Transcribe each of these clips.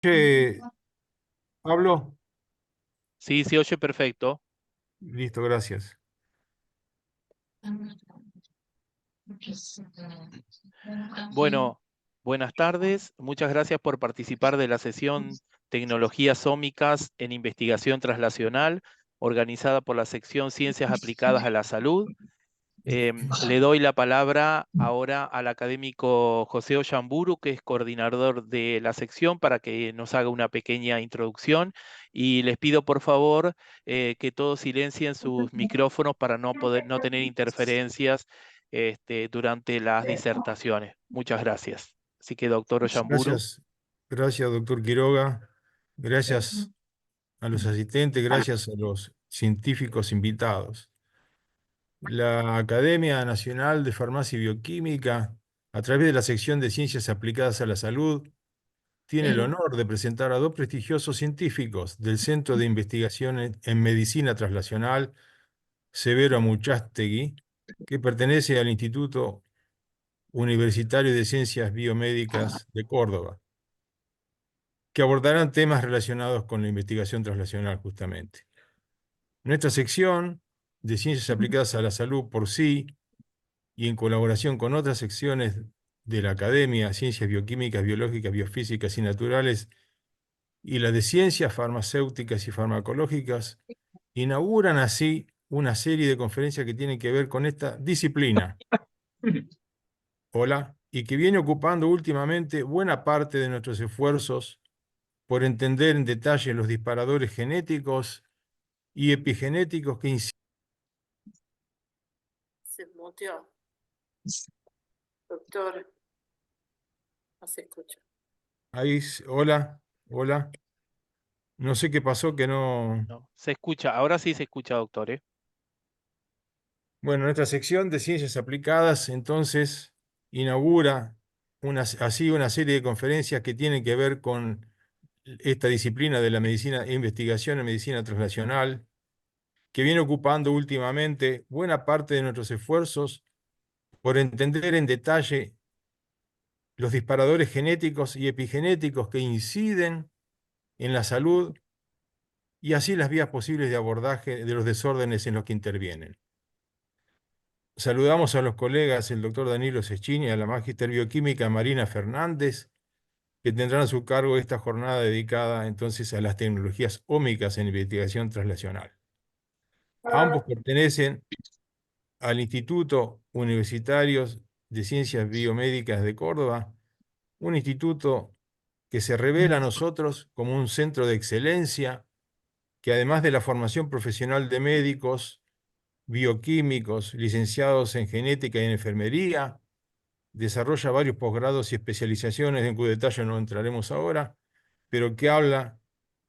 Che, Pablo, Sí, se oye perfecto. listo, gracias. Bueno, buenas tardes. Muchas gracias por participar de la sesión Tecnologías Ómicas en Investigación Translacional, organizada por la sección Ciencias Aplicadas a la Salud. Le doy la palabra ahora al académico José Ollamburu, que es coordinador de la sección, para que nos haga una pequeña introducción. Y les pido, por favor, que todos silencien sus micrófonos para no tener interferencias durante las disertaciones. Muchas gracias. Así que, doctor Ollamburu. Gracias, gracias, doctor Quiroga. Gracias a los asistentes, gracias a los científicos invitados. La Academia Nacional de Farmacia y Bioquímica, a través de la sección de Ciencias Aplicadas a la Salud, tiene el honor de presentar a dos prestigiosos científicos del Centro de Investigación en Medicina Translacional, Severo Amuchastegui, que pertenece al Instituto Universitario de Ciencias Biomédicas de Córdoba, que abordarán temas relacionados con la investigación translacional justamente. Nuestra sección de Ciencias Aplicadas a la Salud por sí y en colaboración con otras secciones de la Academia, Ciencias Bioquímicas, Biológicas, Biofísicas y Naturales, y la de Ciencias Farmacéuticas y Farmacológicas, inauguran así una serie de conferencias que tienen que ver con esta disciplina. Hola, y que viene ocupando últimamente buena parte de nuestros esfuerzos por entender en detalle los disparadores genéticos y epigenéticos que inciden. Se muteó, doctor, no se escucha. Ahí, hola, hola. No sé qué pasó, que no. No, se escucha, ahora sí se escucha, doctor, ¿eh? Bueno, nuestra sección de ciencias aplicadas entonces inaugura así una serie de conferencias que tienen que ver con esta disciplina de la medicina e investigación en medicina translacional, que viene ocupando últimamente buena parte de nuestros esfuerzos por entender en detalle los disparadores genéticos y epigenéticos que inciden en la salud y así las vías posibles de abordaje de los desórdenes en los que intervienen. Saludamos a los colegas, el doctor Danilo Cecchini y a la magíster bioquímica Marina Fernández, que tendrán a su cargo esta jornada dedicada entonces a las tecnologías ómicas en investigación translacional. Ambos pertenecen al Instituto Universitario de Ciencias Biomédicas de Córdoba, un instituto que se revela a nosotros como un centro de excelencia que además de la formación profesional de médicos, bioquímicos, licenciados en genética y en enfermería, desarrolla varios posgrados y especializaciones en cuyo detalle no entraremos ahora, pero que habla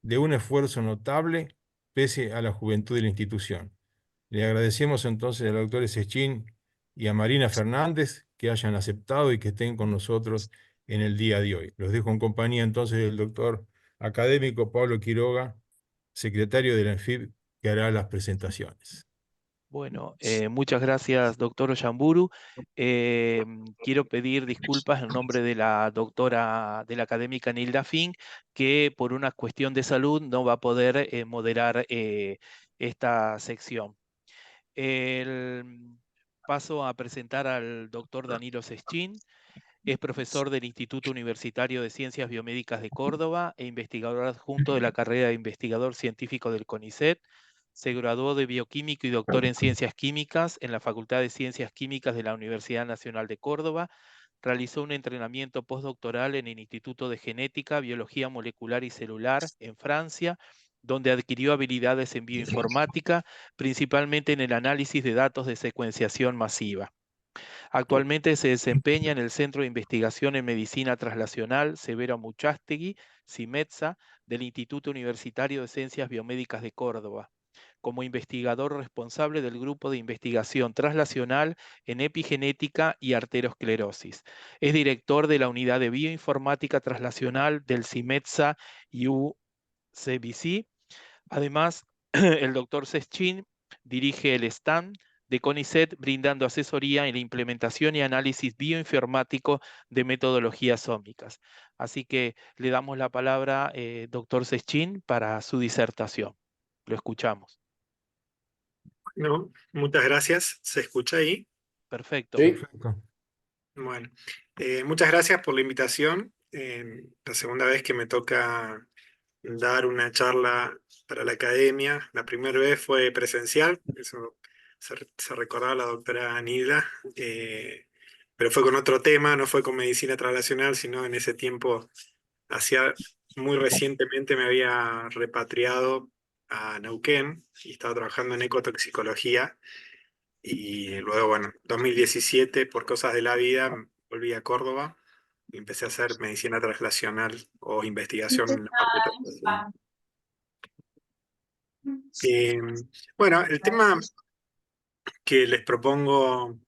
de un esfuerzo notable pese a la juventud de la institución. Le agradecemos entonces al doctor Sechín y a Marina Fernández que hayan aceptado y que estén con nosotros en el día de hoy. Los dejo en compañía entonces del doctor académico Pablo Quiroga, secretario de la ENFIB, que hará las presentaciones. Bueno, muchas gracias, doctor Ollamburu. Quiero pedir disculpas en nombre de la doctora, de la académica Nilda Fink, que por una cuestión de salud no va a poder moderar esta sección. El- Paso a presentar al doctor Danilo Sechín. Es profesor del Instituto Universitario de Ciencias Biomédicas de Córdoba e investigador adjunto de la carrera de investigador científico del CONICET. Se graduó de bioquímico y doctor en ciencias químicas en la Facultad de Ciencias Químicas de la Universidad Nacional de Córdoba. Realizó un entrenamiento postdoctoral en el Instituto de Genética, Biología Molecular y Celular en Francia, donde adquirió habilidades en bioinformática, principalmente en el análisis de datos de secuenciación masiva. Actualmente se desempeña en el Centro de Investigación en Medicina Translacional Severo Amuchastegui, CIMETSA, del Instituto Universitario de Ciencias Biomédicas de Córdoba, como investigador responsable del Grupo de Investigación Translacional en Epigenética y Arteriosclerosis. Es director de la Unidad de Bioinformática Translacional del CIMETSA UCBC. Además, el doctor Seschin dirige el stand de CONICET, brindando asesoría en la implementación y análisis bioinformático de metodologías ómicas. Así que le damos la palabra, doctor Seschin, para su disertación. Lo escuchamos. No, muchas gracias. ¿Se escucha ahí? Perfecto. Sí. Perfecto. Bueno, muchas gracias por la invitación. La segunda vez que me toca dar una charla para la academia. La primera vez fue presencial, eso se recordaba la doctora Anida, pero fue con otro tema, no fue con medicina translacional, sino en ese tiempo, muy recientemente me había repatriado a Neuquén y estaba trabajando en ecotoxicología. Y luego, bueno, 2017, por cosas de la vida, volví a Córdoba y empecé a hacer medicina translacional o investigación en la parte translacional. Bueno, el tema que les propongo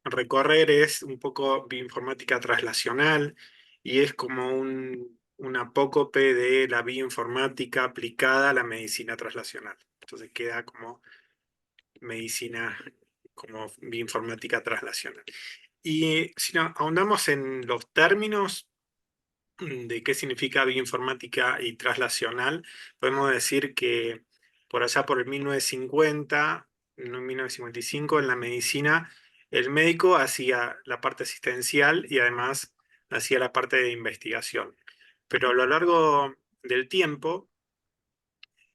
recorrer es un poco bioinformática translacional y es como un apócope de la bioinformática aplicada a la medicina translacional. Entonces queda como medicina, como bioinformática translacional. Y si ahondamos en los términos de qué significa bioinformática y translacional, podemos decir que por allá por el 1950, no, 1955, en la medicina, el médico hacía la parte asistencial y además hacía la parte de investigación. Pero a lo largo del tiempo,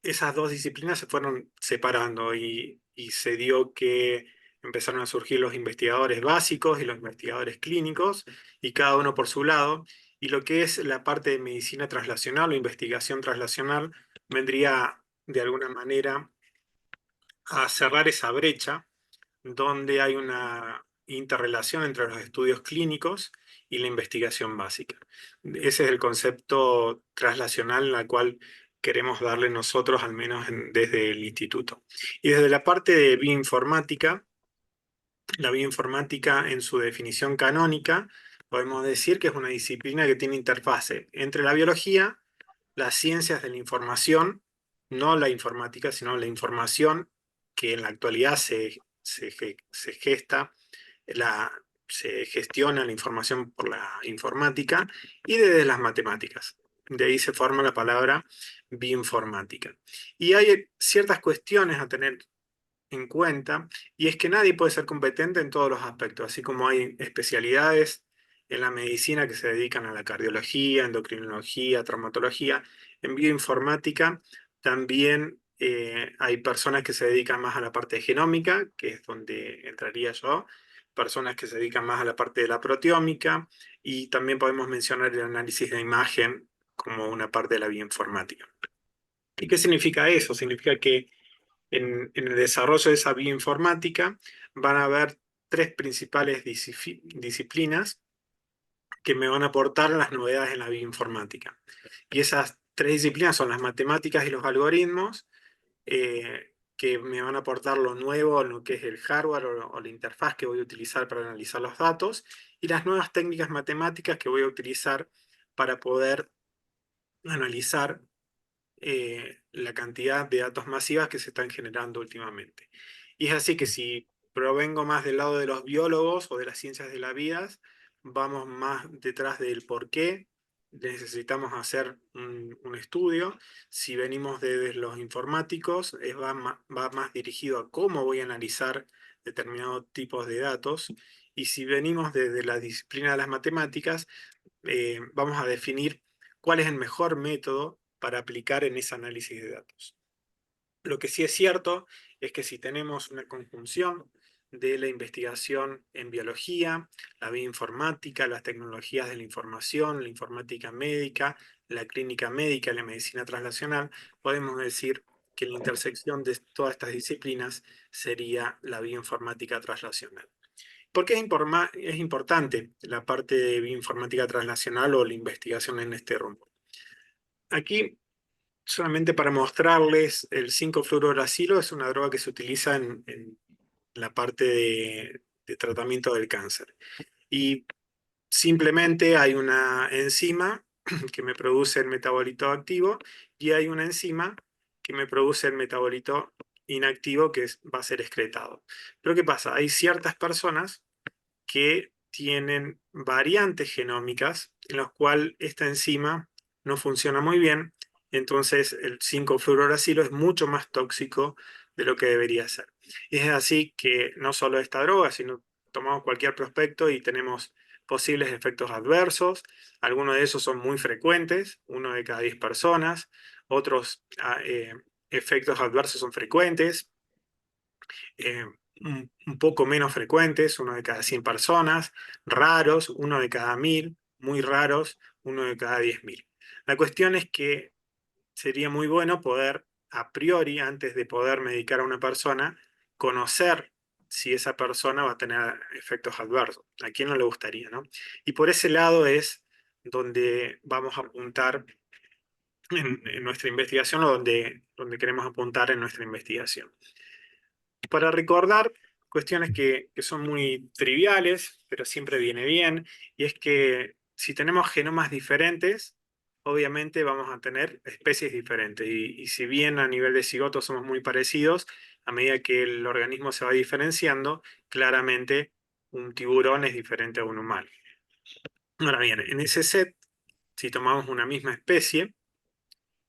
esas dos disciplinas se fueron separando y se dio que empezaron a surgir los investigadores básicos y los investigadores clínicos, y cada uno por su lado, y lo que es la parte de medicina translacional o investigación translacional vendría de alguna manera a cerrar esa brecha donde hay una interrelación entre los estudios clínicos y la investigación básica. Ese es el concepto translacional al cual queremos darle nosotros, al menos desde el instituto. Y desde la parte de bioinformática, la bioinformática en su definición canónica, podemos decir que es una disciplina que tiene interfase entre la biología, las ciencias de la información, no la informática, sino la información que en la actualidad se gesta, se gestiona la información por la informática, y desde las matemáticas. De ahí se forma la palabra bioinformática. Y hay ciertas cuestiones a tener en cuenta, y es que nadie puede ser competente en todos los aspectos, así como hay especialidades en la medicina que se dedican a la cardiología, endocrinología, traumatología. En bioinformática también hay personas que se dedican más a la parte genómica, que es donde entraría yo, personas que se dedican más a la parte de la proteómica, y también podemos mencionar el análisis de imagen como una parte de la bioinformática. ¿Y qué significa eso? Significa que en el desarrollo de esa bioinformática van a haber tres principales disciplinas que me van a aportar las novedades en la bioinformática. Y esas tres disciplinas son las matemáticas y los algoritmos, que me van a aportar lo nuevo, lo que es el hardware o la interfaz que voy a utilizar para analizar los datos, y las nuevas técnicas matemáticas que voy a utilizar para poder analizar la cantidad de datos masivas que se están generando últimamente. Y es así que si provengo más del lado de los biólogos o de las ciencias de la vida, vamos más detrás del por qué necesitamos hacer un estudio. Si venimos de los informáticos, va más dirigido a cómo voy a analizar determinados tipos de datos. Y si venimos desde la disciplina de las matemáticas, vamos a definir cuál es el mejor método para aplicar en ese análisis de datos. Lo que sí es cierto es que si tenemos una conjunción de la investigación en biología, la bioinformática, las tecnologías de la información, la informática médica, la clínica médica, la medicina translacional, podemos decir que la intersección de todas estas disciplinas sería la bioinformática translacional. ¿Por qué es importante la parte de bioinformática translacional o la investigación en este rumbo? Aquí, solamente para mostrarles, el 5-fluoruracilo es una droga que se utiliza en la parte de tratamiento del cáncer. Y simplemente hay una enzima que me produce el metabolito activo y hay una enzima que me produce el metabolito inactivo que va a ser excretado. Pero ¿qué pasa? Hay ciertas personas que tienen variantes genómicas en las cuales esta enzima no funciona muy bien, entonces el 5-fluoruracilo es mucho más tóxico de lo que debería ser. Y es así que no solo esta droga, sino tomamos cualquier prospecto y tenemos posibles efectos adversos. Algunos de esos son muy frecuentes, 1 de cada 10 personas. Otros efectos adversos son frecuentes, un poco menos frecuentes, 1 de cada 100 personas, raros, 1 de cada 1000, muy raros, 1 de cada 10.000. La cuestión es que sería muy bueno poder, a priori, antes de poder medicar a una persona, conocer si esa persona va a tener efectos adversos. ¿A quién no le gustaría, no? Y por ese lado es donde vamos a apuntar en nuestra investigación, o donde queremos apuntar en nuestra investigación. Para recordar cuestiones que son muy triviales, pero siempre viene bien, y es que si tenemos genomas diferentes, obviamente vamos a tener especies diferentes, y si bien a nivel de cigoto somos muy parecidos, a medida que el organismo se va diferenciando, claramente un tiburón es diferente a un humano. Ahora bien, en ese set, si tomamos una misma especie,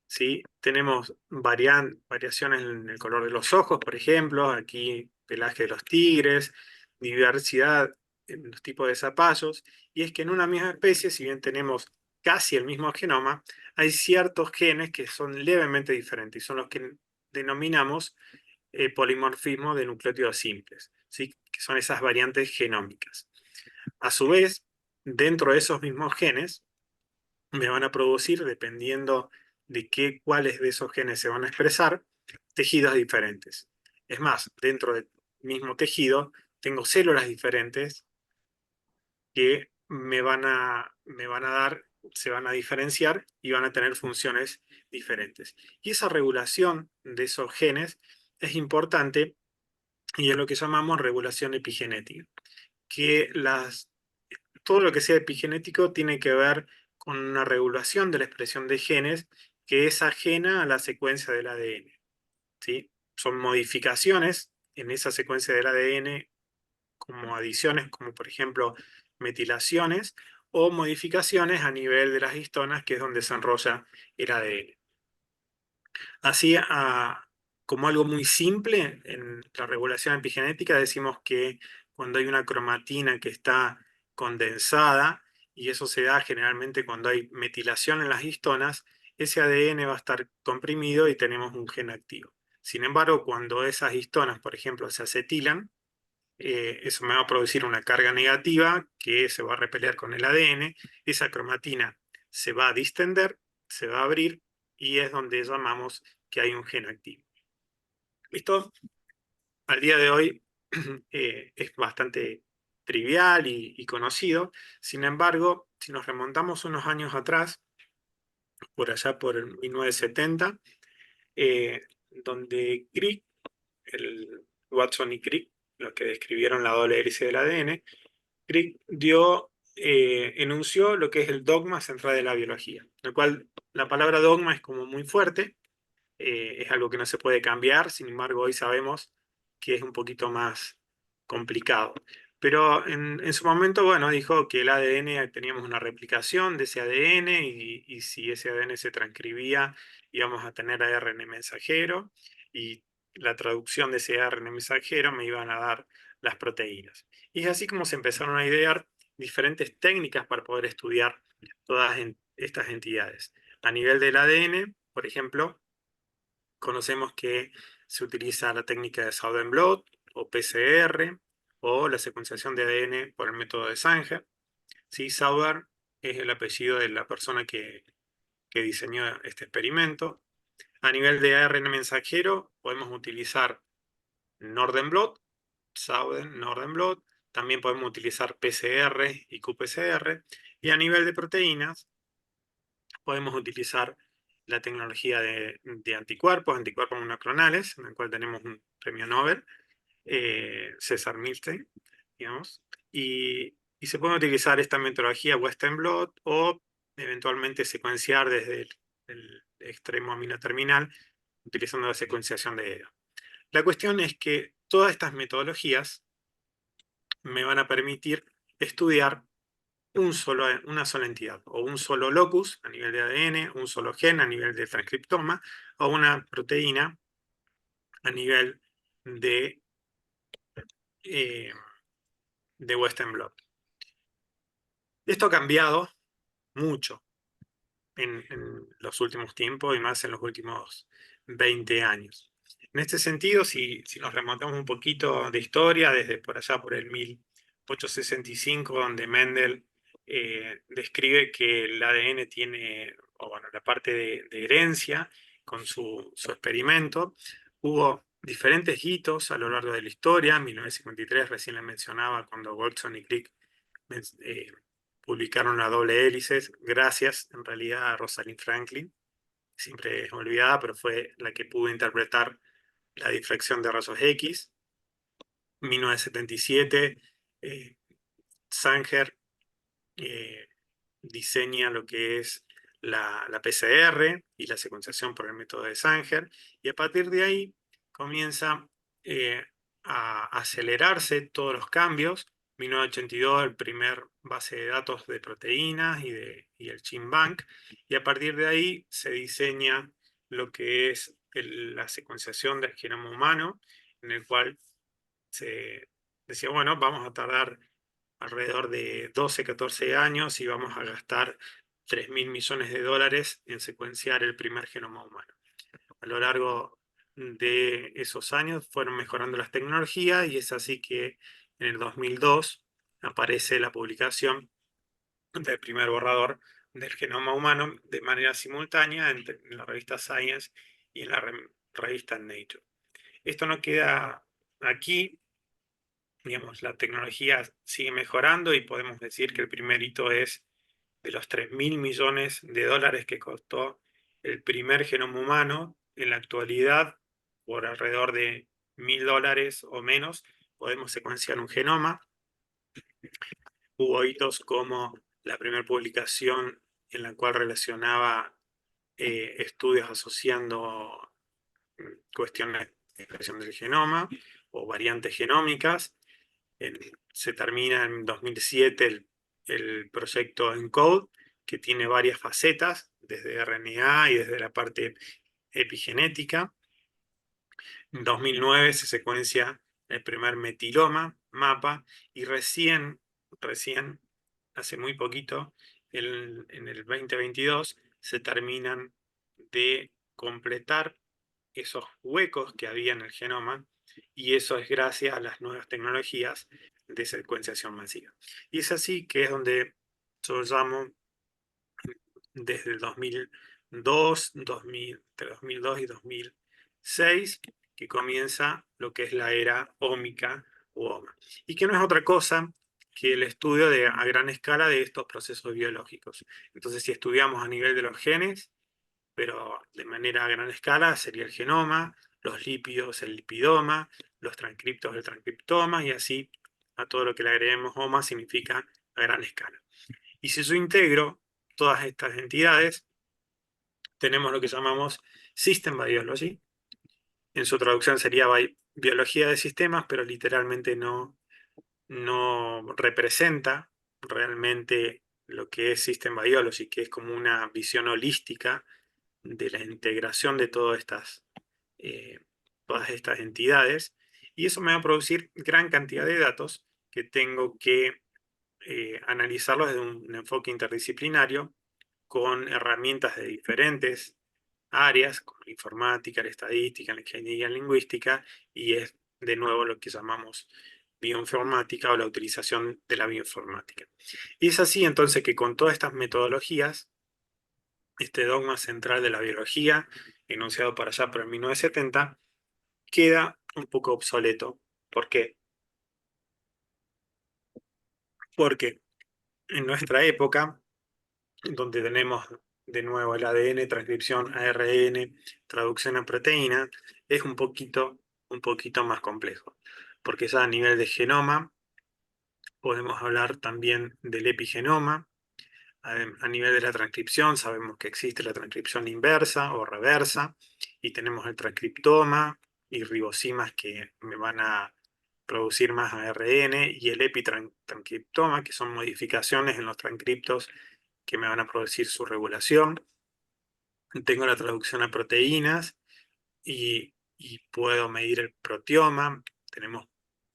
¿sí? Tenemos variaciones en el color de los ojos, por ejemplo, aquí pelaje de los tigres, diversidad en los tipos de zapallos, y es que en una misma especie, si bien tenemos casi el mismo genoma, hay ciertos genes que son levemente diferentes, y son los que denominamos polimorfismo de nucleótidos simples, ¿sí? Que son esas variantes genómicas. A su vez, dentro de esos mismos genes, me van a producir, dependiendo de cuáles de esos genes se van a expresar, tejidos diferentes. Es más, dentro del mismo tejido tengo células diferentes que me van a dar, se van a diferenciar y van a tener funciones diferentes. Y esa regulación de esos genes es importante, y es lo que llamamos regulación epigenética, que todo lo que sea epigenético tiene que ver con una regulación de la expresión de genes que es ajena a la secuencia del ADN, ¿sí? Son modificaciones en esa secuencia del ADN, como adiciones, como por ejemplo metilaciones, o modificaciones a nivel de las histonas, que es donde se enrolla el ADN. Así, como algo muy simple, en la regulación epigenética decimos que cuando hay una cromatina que está condensada, y eso se da generalmente cuando hay metilación en las histonas, ese ADN va a estar comprimido y tenemos un gen activo. Sin embargo, cuando esas histonas, por ejemplo, se acetilan, eso me va a producir una carga negativa que se va a repeler con el ADN, esa cromatina se va a distender, se va a abrir, y es donde llamamos que hay un gen activo. Esto, al día de hoy, es bastante trivial y conocido. Sin embargo, si nos remontamos unos años atrás, por allá por el 1970, donde Crick, Watson y Crick, los que describieron la doble hélice del ADN, Crick enunció lo que es el dogma central de la biología, lo cual la palabra dogma es como muy fuerte, es algo que no se puede cambiar, sin embargo hoy sabemos que es un poquito más complicado. Pero en su momento, bueno, dijo que el ADN, teníamos una replicación de ese ADN, y si ese ADN se transcribía, íbamos a tener ARN mensajero, y la traducción de ese ARN mensajero me iban a dar las proteínas. Y es así como se empezaron a idear diferentes técnicas para poder estudiar todas estas entidades. A nivel del ADN, por ejemplo, conocemos que se utiliza la técnica de Southern Blot o PCR, o la secuenciación de ADN por el método de Sanger. ¿Sí? Southern es el apellido de la persona que diseñó este experimento. A nivel de ARN mensajero podemos utilizar Northern Blot, Southern, Northern Blot. También podemos utilizar PCR y qPCR. Y a nivel de proteínas podemos utilizar la tecnología de anticuerpos monoclonales, en el cual tenemos un premio Nobel, César Milstein, digamos, y se puede utilizar esta metodología Western Blot, o eventualmente secuenciar desde el extremo aminoterminal utilizando la secuenciación de EDA. La cuestión es que todas estas metodologías me van a permitir estudiar una sola entidad, o un solo locus a nivel de ADN, un solo gen a nivel de transcriptoma, o una proteína a nivel de, eh, de Western blot. Esto ha cambiado mucho en los últimos tiempos y más en los últimos 20 años. En este sentido, si nos remontamos un poquito de historia, desde por allá por el 1865, donde Mendel describe que el ADN tiene, o bueno, la parte de herencia con su experimento, hubo diferentes hitos a lo largo de la historia. En 1953 recién le mencionaba cuando Goldson y Crick publicaron la doble hélices, gracias en realidad a Rosalind Franklin, siempre es olvidada, pero fue la que pudo interpretar la difracción de rayos X. 1977, Sanger diseña lo que es la PCR y la secuenciación por el método de Sanger, y a partir de ahí comienza a acelerarse todos los cambios. 1982, el primer base de datos de proteínas y el GenBank, y a partir de ahí se diseña lo que es la secuenciación del genoma humano, en el cual se decía, bueno, vamos a tardar alrededor de 12, 14 años y vamos a gastar 3.000 millones de dólares en secuenciar el primer genoma humano. A lo largo de esos años fueron mejorando las tecnologías y es así que en el 2002 aparece la publicación del primer borrador del genoma humano de manera simultánea en la revista Science y en la revista Nature. Esto no queda aquí, digamos, la tecnología sigue mejorando y podemos decir que el primer hito es de los 3.000 millones de dólares que costó el primer genoma humano. En la actualidad, por alrededor de $1.000 o menos, podemos secuenciar un genoma. Hubo hitos como la primera publicación en la cual relacionaba estudios asociando cuestiones de expresión del genoma o variantes genómicas. Se termina en 2007 el proyecto ENCODE, que tiene varias facetas, desde RNA y desde la parte epigenética. En 2009 se secuencia el primer metiloma, MAPA, y recién, hace muy poquito, en el 2022, se terminan de completar esos huecos que había en el genoma, y eso es gracias a las nuevas tecnologías de secuenciación masiva. Y es así que es donde yo llamo, desde el 2002, entre 2002 y 2006, que comienza lo que es la era ómica u OMA, y que no es otra cosa que el estudio a gran escala de estos procesos biológicos. Entonces, si estudiamos a nivel de los genes, pero de manera a gran escala, sería el genoma, los lípidos, el lipidoma, los transcriptos, el transcriptoma, y así a todo lo que le agreguemos OMA significa a gran escala. Y si yo integro todas estas entidades, tenemos lo que llamamos System Biology. En su traducción sería biología de sistemas, pero literalmente no representa realmente lo que es System Biology, que es como una visión holística de la integración de todas estas entidades, y eso me va a producir gran cantidad de datos que tengo que analizarlos desde un enfoque interdisciplinario con herramientas de diferentes áreas, como la informática, la estadística, la ingeniería lingüística, y es de nuevo lo que llamamos bioinformática o la utilización de la bioinformática. Y es así entonces que con todas estas metodologías, este dogma central de la biología, enunciado por allá por el 1970, queda un poco obsoleto. ¿Por qué? Porque en nuestra época, donde tenemos de nuevo el ADN, transcripción, ARN, traducción a proteína, es un poquito más complejo. Porque ya a nivel de genoma, podemos hablar también del epigenoma. A nivel de la transcripción, sabemos que existe la transcripción inversa o reversa, y tenemos el transcriptoma, y ribosimas que me van a producir más ARN, y el epitranscriptoma, que son modificaciones en los transcriptos que me van a producir su regulación. Tengo la traducción a proteínas y puedo medir el proteoma. Tenemos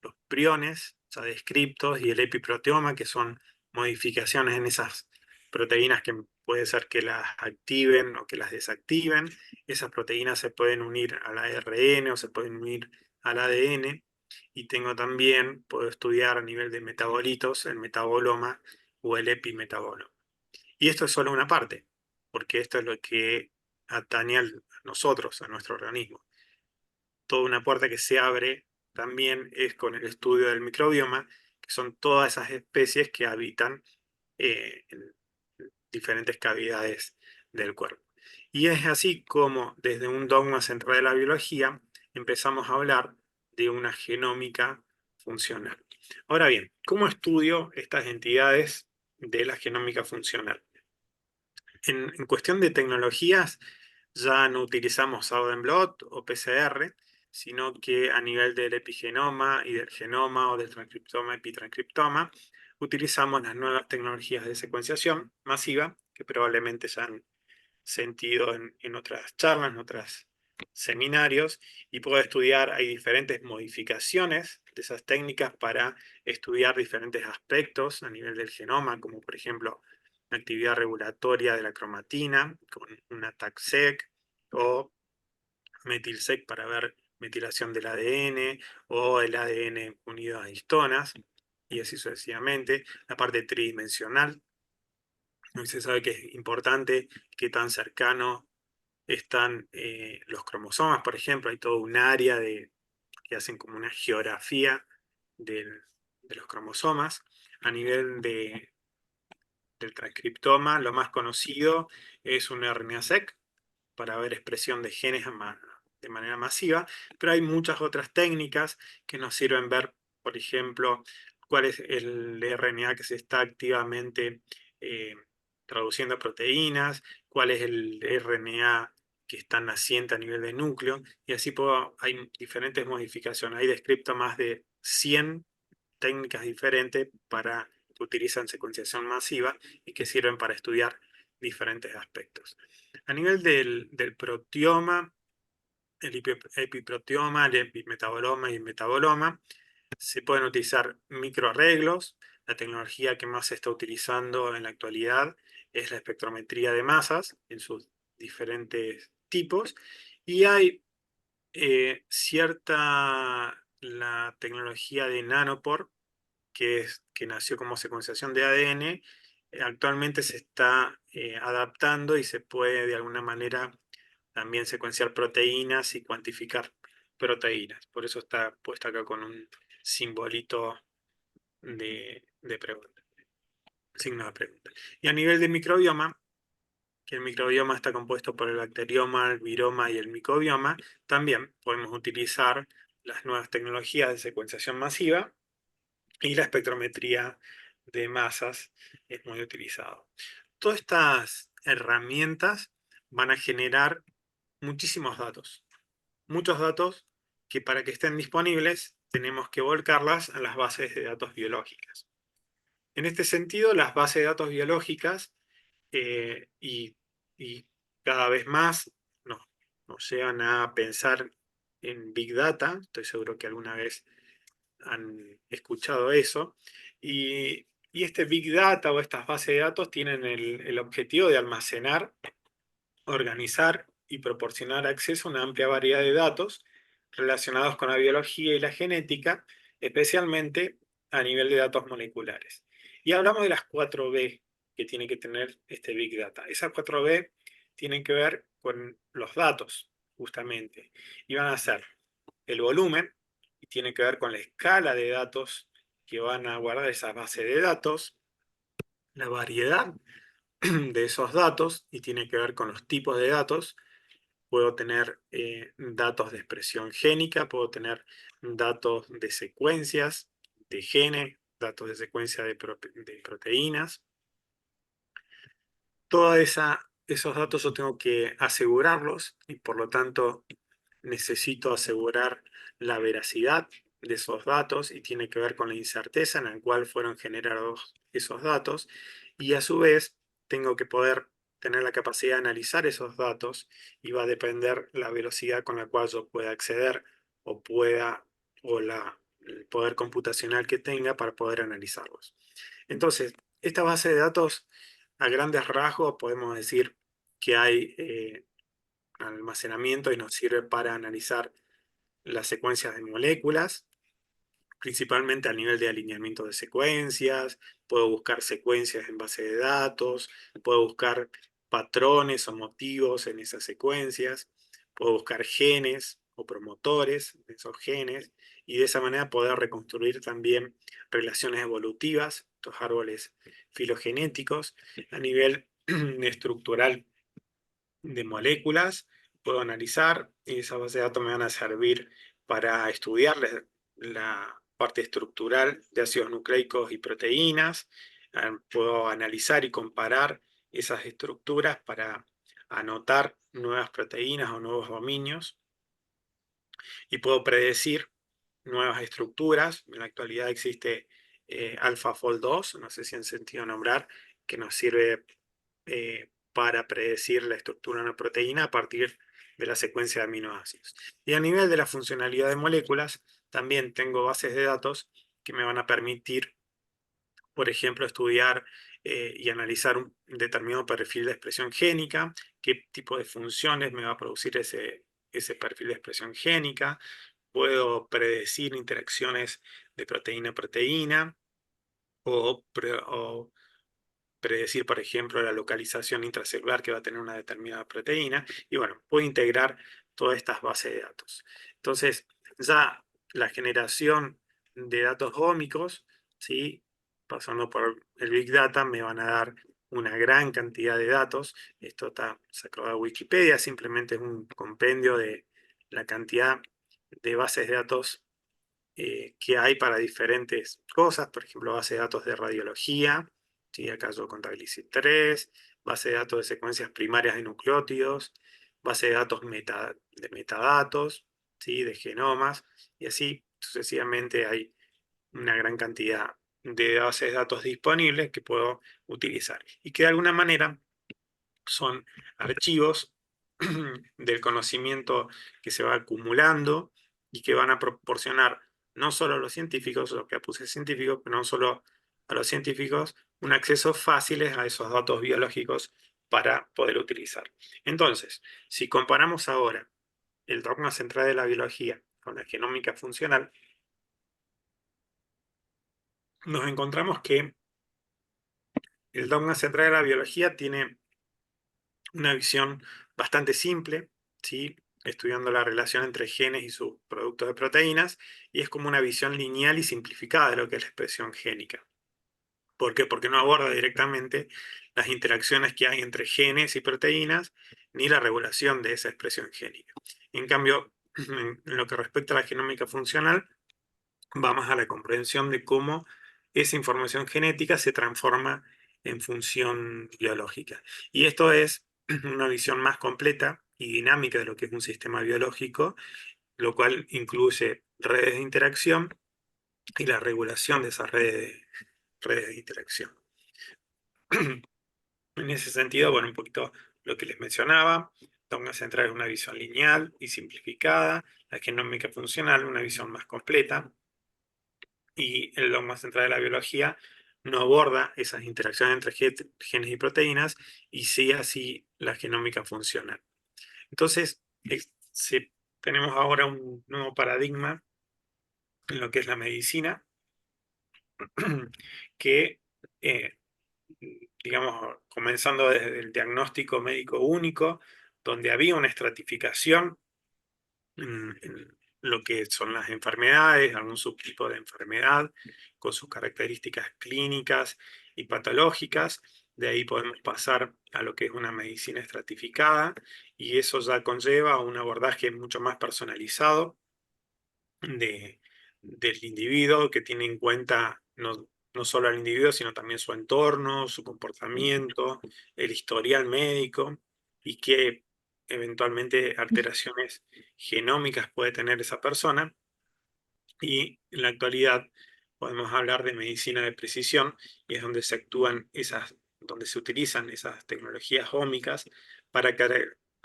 los priones ya descriptos y el epiproteoma, que son modificaciones en esas proteínas que puede ser que las activen o que las desactiven. Esas proteínas se pueden unir al ARN o se pueden unir al ADN. Y tengo también, puedo estudiar a nivel de metabolitos, el metaboloma o el epimetaboloma. Y esto es solo una parte, porque esto es lo que atañe a nosotros, a nuestro organismo. Toda una puerta que se abre también es con el estudio del microbioma, que son todas esas especies que habitan en diferentes cavidades del cuerpo. Y es así como desde un dogma central de la biología empezamos a hablar de una genómica funcional. Ahora bien, ¿cómo estudio estas entidades de la genómica funcional? En cuestión de tecnologías, ya no utilizamos Southern Blot o PCR, sino que a nivel del epigenoma y del genoma o del transcriptoma, epitranscriptoma, utilizamos las nuevas tecnologías de secuenciación masiva, que probablemente ya han sentido en otras charlas, en otros seminarios, y puedo estudiar, hay diferentes modificaciones de esas técnicas para estudiar diferentes aspectos a nivel del genoma, como por ejemplo la actividad regulatoria de la cromatina con una TAC-seq, o metilsec para ver metilación del ADN, o el ADN unido a histonas, y así sucesivamente. La parte tridimensional, se sabe que es importante qué tan cercano están los cromosomas, por ejemplo. Hay todo un área que hacen como una geografía de los cromosomas. A nivel del transcriptoma, lo más conocido es un RNA-seq para ver expresión de genes de manera masiva, pero hay muchas otras técnicas que nos sirven ver, por ejemplo, cuál es el RNA que se está activamente traduciendo a proteínas, cuál es el RNA que está naciente a nivel de núcleo, y así hay diferentes modificaciones. Hay descrito más de 100 técnicas diferentes que utilizan secuenciación masiva y que sirven para estudiar diferentes aspectos. A nivel del proteoma, el epiproteoma, el epimetaboloma y el metaboloma, se pueden utilizar microarreglos. La tecnología que más se está utilizando en la actualidad es la espectrometría de masas en sus diferentes tipos. Y hay la tecnología de nanopore, que nació como secuenciación de ADN, actualmente se está adaptando y se puede de alguna manera también secuenciar proteínas y cuantificar proteínas. Por eso está puesta acá con un simbolito de pregunta, signo de pregunta. Y a nivel de microbioma, que el microbioma está compuesto por el bacterioma, el viroma y el micobioma, también podemos utilizar las nuevas tecnologías de secuenciación masiva, y la espectrometría de masas es muy utilizado. Todas estas herramientas van a generar muchísimos datos. Muchos datos que, para que estén disponibles, tenemos que volcarlas a las bases de datos biológicas. En este sentido, las bases de datos biológicas y cada vez más nos llevan a pensar en Big Data. Estoy seguro que alguna vez han escuchado eso. Y este Big Data o estas bases de datos tienen el objetivo de almacenar, organizar y proporcionar acceso a una amplia variedad de datos relacionados con la biología y la genética, especialmente a nivel de datos moleculares. Y hablamos de las 4B que tiene que tener este Big Data. Esas 4B tienen que ver con los datos, justamente, y van a ser el volumen, y tiene que ver con la escala de datos que van a guardar esa base de datos, la variedad de esos datos, y tiene que ver con los tipos de datos. Puedo tener datos de expresión génica, puedo tener datos de secuencias de genes, datos de secuencia de proteínas. Todos esos datos yo tengo que asegurarlos, y por lo tanto necesito asegurar la veracidad de esos datos y tiene que ver con la incerteza en la cual fueron generados esos datos, y a su vez tengo que poder tener la capacidad de analizar esos datos, y va a depender la velocidad con la cual yo pueda acceder o el poder computacional que tenga para poder analizarlos. Entonces, esta base de datos, a grandes rasgos, podemos decir que hay almacenamiento y nos sirve para analizar las secuencias de moléculas, principalmente a nivel de alineamiento de secuencias. Puedo buscar secuencias en base de datos, puedo buscar patrones o motivos en esas secuencias, puedo buscar genes o promotores de esos genes, y de esa manera poder reconstruir también relaciones evolutivas, estos árboles filogenéticos, a nivel estructural de moléculas. Puedo analizar, y esas bases de datos me van a servir para estudiar la parte estructural de ácidos nucleicos y proteínas. Puedo analizar y comparar esas estructuras para anotar nuevas proteínas o nuevos dominios, y puedo predecir nuevas estructuras. En la actualidad existe AlphaFold 2, no sé si han sentido nombrar, que nos sirve para predecir la estructura de una proteína a partir de la secuencia de aminoácidos. Y a nivel de la funcionalidad de moléculas, también tengo bases de datos que me van a permitir, por ejemplo, estudiar y analizar un determinado perfil de expresión génica, qué tipo de funciones me va a producir ese perfil de expresión génica. Puedo predecir interacciones de proteína a proteína, o predecir, por ejemplo, la localización intracelular que va a tener una determinada proteína. Y bueno, puedo integrar todas estas bases de datos. Entonces, ya la generación de datos ómicos, ¿sí?, pasando por el Big Data, me van a dar una gran cantidad de datos. Esto está sacado de Wikipedia, simplemente es un compendio de la cantidad de bases de datos que hay para diferentes cosas. Por ejemplo, base de datos de radiología, ¿sí? Acá yo contabilicé 3, base de datos de secuencias primarias de nucleótidos, base de datos de metadatos, ¿sí?, de genomas, y así sucesivamente hay una gran cantidad de bases de datos disponibles que puedo utilizar y que de alguna manera son archivos del conocimiento que se va acumulando y que van a proporcionar no solo a los científicos, lo que puse científicos, pero no solo a los científicos, un acceso fácil a esos datos biológicos para poder utilizar. Entonces, si comparamos ahora el dogma central de la biología con la genómica funcional, nos encontramos que el dogma central de la biología tiene una visión bastante simple, ¿sí?, estudiando la relación entre genes y sus productos de proteínas, y es como una visión lineal y simplificada de lo que es la expresión génica. ¿Por qué? Porque no aborda directamente las interacciones que hay entre genes y proteínas, ni la regulación de esa expresión génica. En cambio, en lo que respecta a la genómica funcional, vamos a la comprensión de cómo esa información genética se transforma en función biológica. Y esto es una visión más completa y dinámica de lo que es un sistema biológico, lo cual incluye redes de interacción y la regulación de esas redes de interacción. En ese sentido, bueno, un poquito lo que les mencionaba, dogma central es una visión lineal y simplificada, la genómica funcional una visión más completa, y el dogma central de la biología no aborda esas interacciones entre genes y proteínas, y sí así la genómica funcional. Entonces, tenemos ahora un nuevo paradigma en lo que es la medicina, que, digamos, comenzando desde el diagnóstico médico único, donde había una estratificación en lo que son las enfermedades, algún subtipo de enfermedad con sus características clínicas y patológicas. De ahí podemos pasar a lo que es una medicina estratificada, y eso ya conlleva un abordaje mucho más personalizado del individuo, que tiene en cuenta no solo al individuo, sino también su entorno, su comportamiento, el historial médico, y que eventualmente alteraciones genómicas puede tener esa persona. Y en la actualidad podemos hablar de medicina de precisión, y es donde donde se utilizan esas tecnologías ómicas para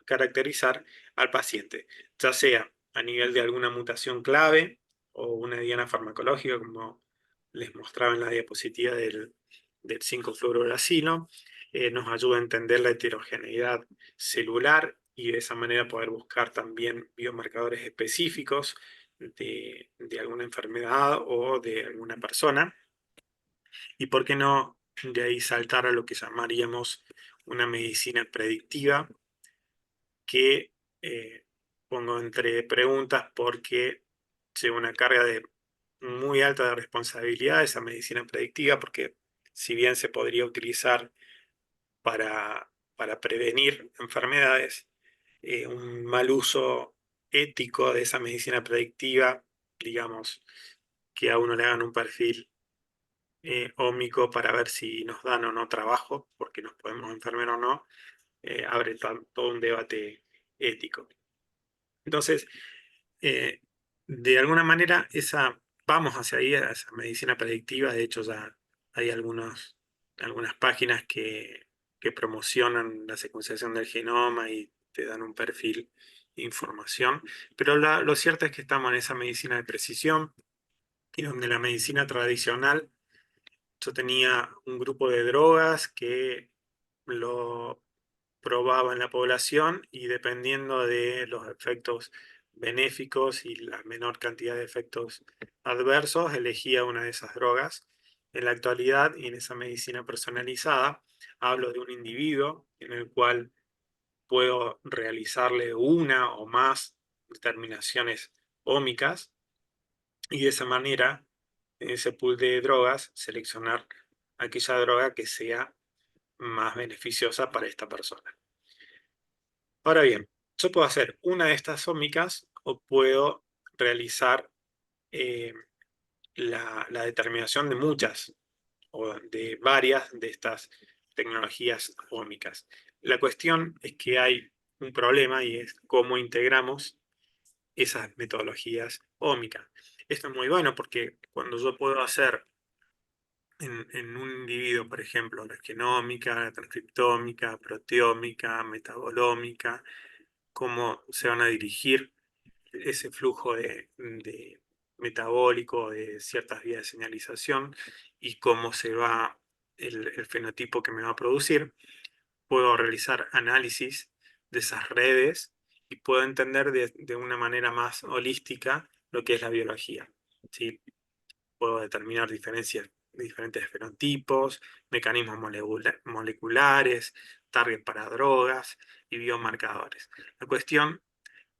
caracterizar al paciente, ya sea a nivel de alguna mutación clave o una diana farmacológica, como les mostraba en la diapositiva del 5-fluorouracilo. Nos ayuda a entender la heterogeneidad celular y de esa manera poder buscar también biomarcadores específicos de alguna enfermedad o de alguna persona. Y por qué no de ahí saltar a lo que llamaríamos una medicina predictiva, que pongo entre preguntas porque lleva una carga muy alta de responsabilidad esa medicina predictiva, porque si bien se podría utilizar para prevenir enfermedades, un mal uso ético de esa medicina predictiva, digamos, que a uno le hagan un perfil ómico para ver si nos dan o no trabajo, porque nos podemos enfermar o no, abre todo un debate ético. Entonces, de alguna manera, vamos hacia ahí, a esa medicina predictiva. De hecho, ya hay algunas páginas que promocionan la secuenciación del genoma y te dan un perfil de información. Pero lo cierto es que estamos en esa medicina de precisión, y donde la medicina tradicional, yo tenía un grupo de drogas que lo probaba en la población, y dependiendo de los efectos benéficos y la menor cantidad de efectos adversos, elegía una de esas drogas. En la actualidad, y en esa medicina personalizada, hablo de un individuo en el cual puedo realizarle una o más determinaciones ómicas, y de esa manera, en ese pool de drogas, seleccionar aquella droga que sea más beneficiosa para esta persona. Ahora bien, yo puedo hacer una de estas ómicas o puedo realizar eh, la determinación de muchas o de varias de estas tecnologías ómicas. La cuestión es que hay un problema, y es cómo integramos esas metodologías ómicas. Esto es muy bueno porque cuando yo puedo hacer en un individuo, por ejemplo, la genómica, la transcriptómica, proteómica, metabolómica, cómo se van a dirigir ese flujo de metabólico de ciertas vías de señalización, y cómo se va el fenotipo que me va a producir. Puedo realizar análisis de esas redes y puedo entender de una manera más holística lo que es la biología, ¿sí? Puedo determinar diferentes fenotipos, mecanismos moleculares, target para drogas y biomarcadores. La cuestión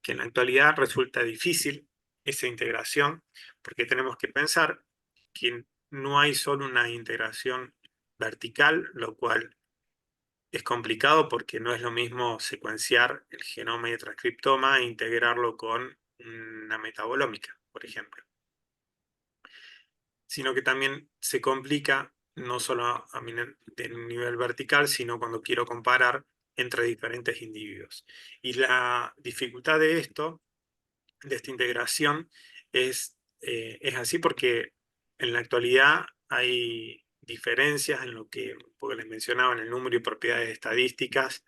que en la actualidad resulta difícil esa integración, porque tenemos que pensar que no hay solo una integración vertical, lo cual es complicado porque no es lo mismo secuenciar el genoma y el transcriptoma e integrarlo con una metabolómica, por ejemplo, sino que también se complica no solo en un nivel vertical, sino cuando quiero comparar entre diferentes individuos. Y la dificultad de esta integración es así porque en la actualidad hay diferencias en lo que, porque les mencionaba, en el número y propiedades estadísticas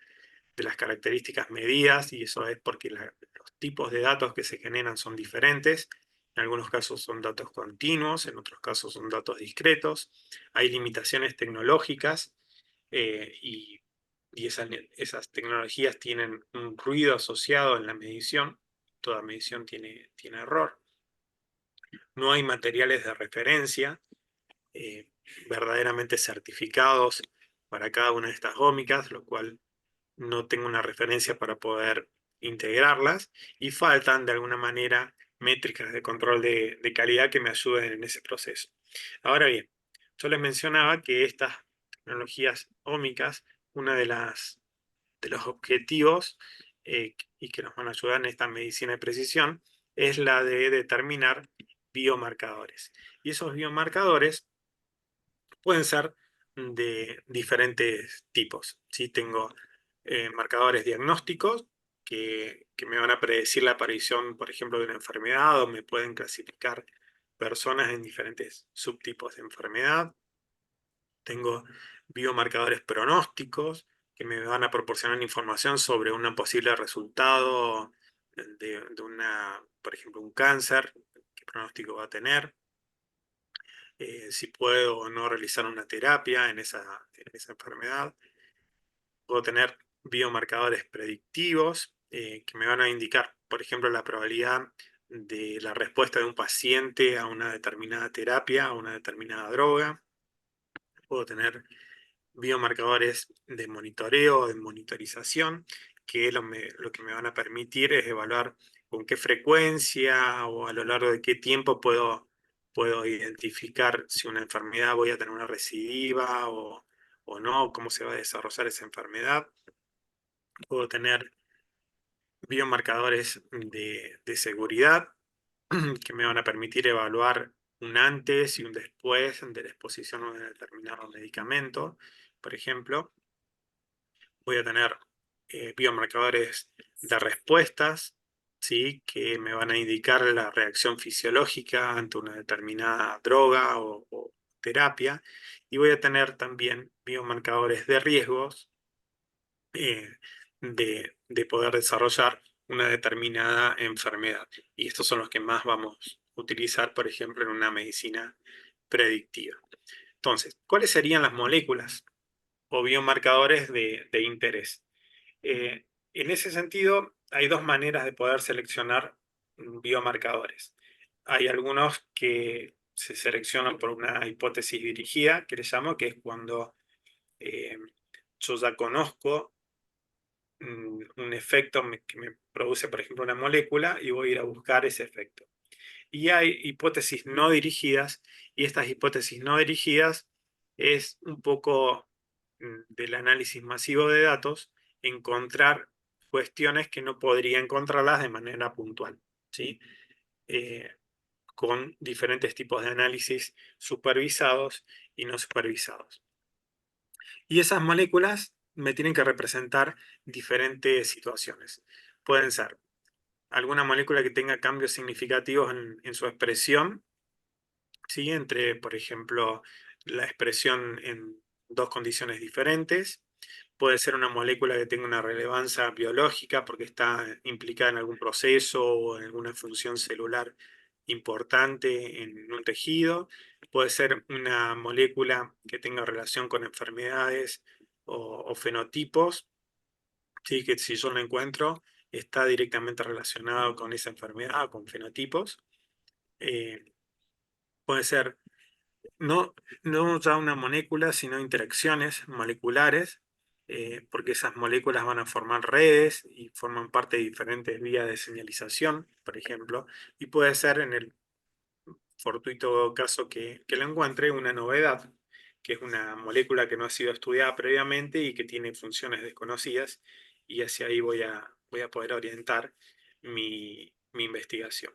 de las características medidas, y eso es porque los tipos de datos que se generan son diferentes. En algunos casos son datos continuos, en otros casos son datos discretos. Hay limitaciones tecnológicas, y esas tecnologías tienen un ruido asociado en la medición. Toda medición tiene error. No hay materiales de referencia verdaderamente certificados para cada una de estas ómicas, lo cual no tengo una referencia para poder integrarlas, y faltan de alguna manera métricas de control de calidad que me ayuden en ese proceso. Ahora bien, yo les mencionaba que estas tecnologías ómicas, una de los objetivos y que nos van a ayudar en esta medicina de precisión, es la de determinar biomarcadores. Y esos biomarcadores pueden ser de diferentes tipos, ¿sí? Tengo marcadores diagnósticos, que me van a predecir la aparición, por ejemplo, de una enfermedad, o me pueden clasificar personas en diferentes subtipos de enfermedad. Tengo biomarcadores pronósticos que me van a proporcionar información sobre un posible resultado de una, por ejemplo, un cáncer, qué pronóstico va a tener, si puedo o no realizar una terapia en esa enfermedad. Puedo tener biomarcadores predictivos que me van a indicar, por ejemplo, la probabilidad de la respuesta de un paciente a una determinada terapia, a una determinada droga. Puedo tener biomarcadores de monitoreo, de monitorización, que lo que me van a permitir es evaluar con qué frecuencia o a lo largo de qué tiempo puedo identificar si una enfermedad voy a tener una recidiva o no, cómo se va a desarrollar esa enfermedad. Puedo tener biomarcadores de seguridad que me van a permitir evaluar un antes y un después de la exposición a un determinado medicamento, por ejemplo. Voy a tener biomarcadores de respuestas, ¿sí? Que me van a indicar la reacción fisiológica ante una determinada droga o terapia. Y voy a tener también biomarcadores de riesgos de poder desarrollar una determinada enfermedad. Y estos son los que más vamos a utilizar, por ejemplo, en una medicina predictiva. Entonces, ¿cuáles serían las moléculas o biomarcadores de interés? En ese sentido, hay dos maneras de poder seleccionar biomarcadores. Hay algunos que se seleccionan por una hipótesis dirigida, que le llamo, que es cuando yo ya conozco un efecto que me produce, por ejemplo, una molécula y voy a ir a buscar ese efecto. Y hay hipótesis no dirigidas, y estas hipótesis no dirigidas es un poco del análisis masivo de datos, encontrar cuestiones que no podría encontrarlas de manera puntual, ¿sí? Con diferentes tipos de análisis supervisados y no supervisados. Y esas moléculas me tienen que representar diferentes situaciones. Pueden ser alguna molécula que tenga cambios significativos en su expresión, ¿sí? Entre, por ejemplo, la expresión en dos condiciones diferentes. Puede ser una molécula que tenga una relevancia biológica porque está implicada en algún proceso o en alguna función celular importante en un tejido. Puede ser una molécula que tenga relación con enfermedades o fenotipos, ¿sí? Que si yo lo encuentro está directamente relacionado con esa enfermedad, con fenotipos. Puede ser no ya una molécula, sino interacciones moleculares, porque esas moléculas van a formar redes y forman parte de diferentes vías de señalización, por ejemplo, y puede ser en el fortuito caso que lo encuentre una novedad, que es una molécula que no ha sido estudiada previamente y que tiene funciones desconocidas, y hacia ahí voy a poder orientar mi investigación.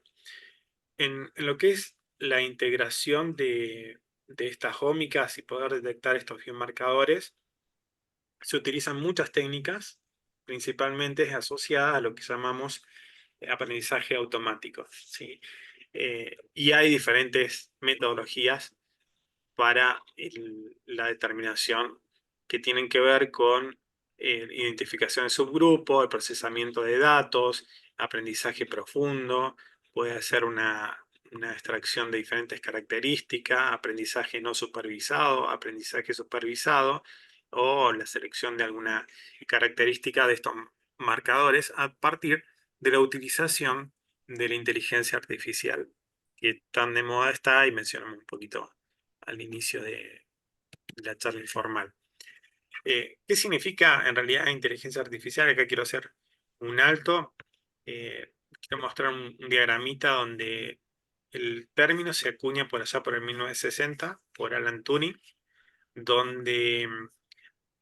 En lo que es la integración de estas ómicas y poder detectar estos biomarcadores, se utilizan muchas técnicas, principalmente asociadas a lo que llamamos aprendizaje automático, ¿sí? Y hay diferentes metodologías para la determinación que tienen que ver con identificación de subgrupos, el procesamiento de datos, aprendizaje profundo, puede ser una extracción de diferentes características, aprendizaje no supervisado, aprendizaje supervisado, o la selección de alguna característica de estos marcadores a partir de la utilización de la inteligencia artificial, que tan de moda está y mencionamos un poquito al inicio de la charla informal. ¿Qué significa en realidad inteligencia artificial? Acá quiero hacer un alto. Quiero mostrar un diagramita donde el término se acuña por allá por el 1960 por Alan Turing, donde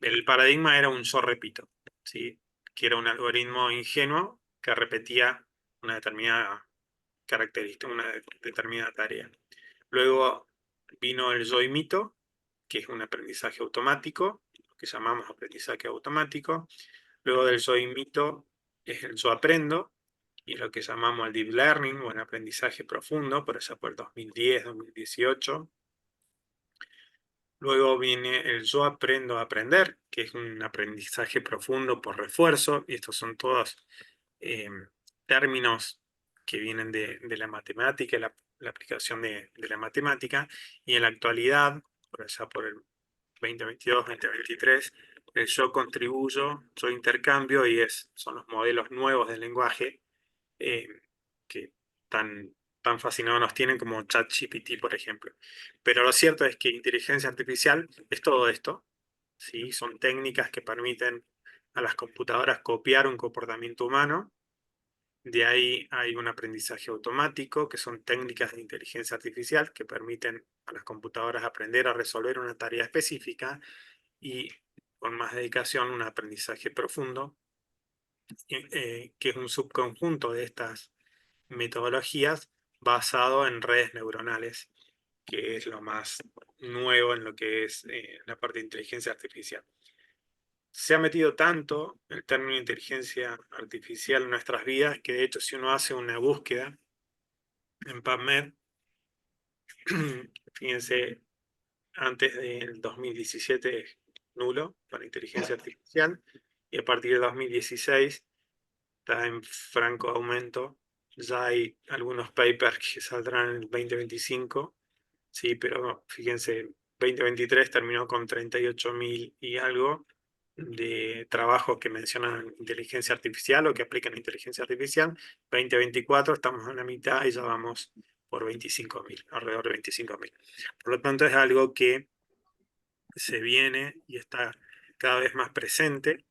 el paradigma era un yo repito, ¿sí? Que era un algoritmo ingenuo que repetía una determinada característica, una determinada tarea. Luego vino el yo imito, que es un aprendizaje automático, lo que llamamos aprendizaje automático. Luego del yo imito es el Yo Aprendo y lo que llamamos el Deep Learning o el aprendizaje profundo, por allá por el 2010, 2018. Luego viene el Yo Aprendo a Aprender, que es un aprendizaje profundo por refuerzo, y estos son todos términos que vienen de la matemática, la aplicación de la matemática, y en la actualidad, por allá por el 2022, 2023, el yo contribuyo, yo intercambio, y son los modelos nuevos del lenguaje eh, que tan fascinados nos tienen como ChatGPT, por ejemplo. Pero lo cierto es que inteligencia artificial es todo esto, ¿sí? Son técnicas que permiten a las computadoras copiar un comportamiento humano. De ahí hay un aprendizaje automático, que son técnicas de inteligencia artificial que permiten a las computadoras aprender a resolver una tarea específica, y con más dedicación un aprendizaje profundo, que es un subconjunto de estas metodologías basado en redes neuronales, que es lo más nuevo en lo que es la parte de inteligencia artificial. Se ha metido tanto el término inteligencia artificial en nuestras vidas que de hecho si uno hace una búsqueda en PubMed, fíjense, antes del 2017 es nulo para inteligencia artificial, y a partir de 2016 está en franco aumento. Ya hay algunos papers que saldrán en el 2025, sí, pero fíjense, 2023 terminó con 38.000 y algo de trabajos que mencionan inteligencia artificial o que aplican inteligencia artificial. 2024 estamos en la mitad y ya vamos por 25.000, alrededor de 25.000. Por lo tanto, es algo que se viene y está cada vez más presente,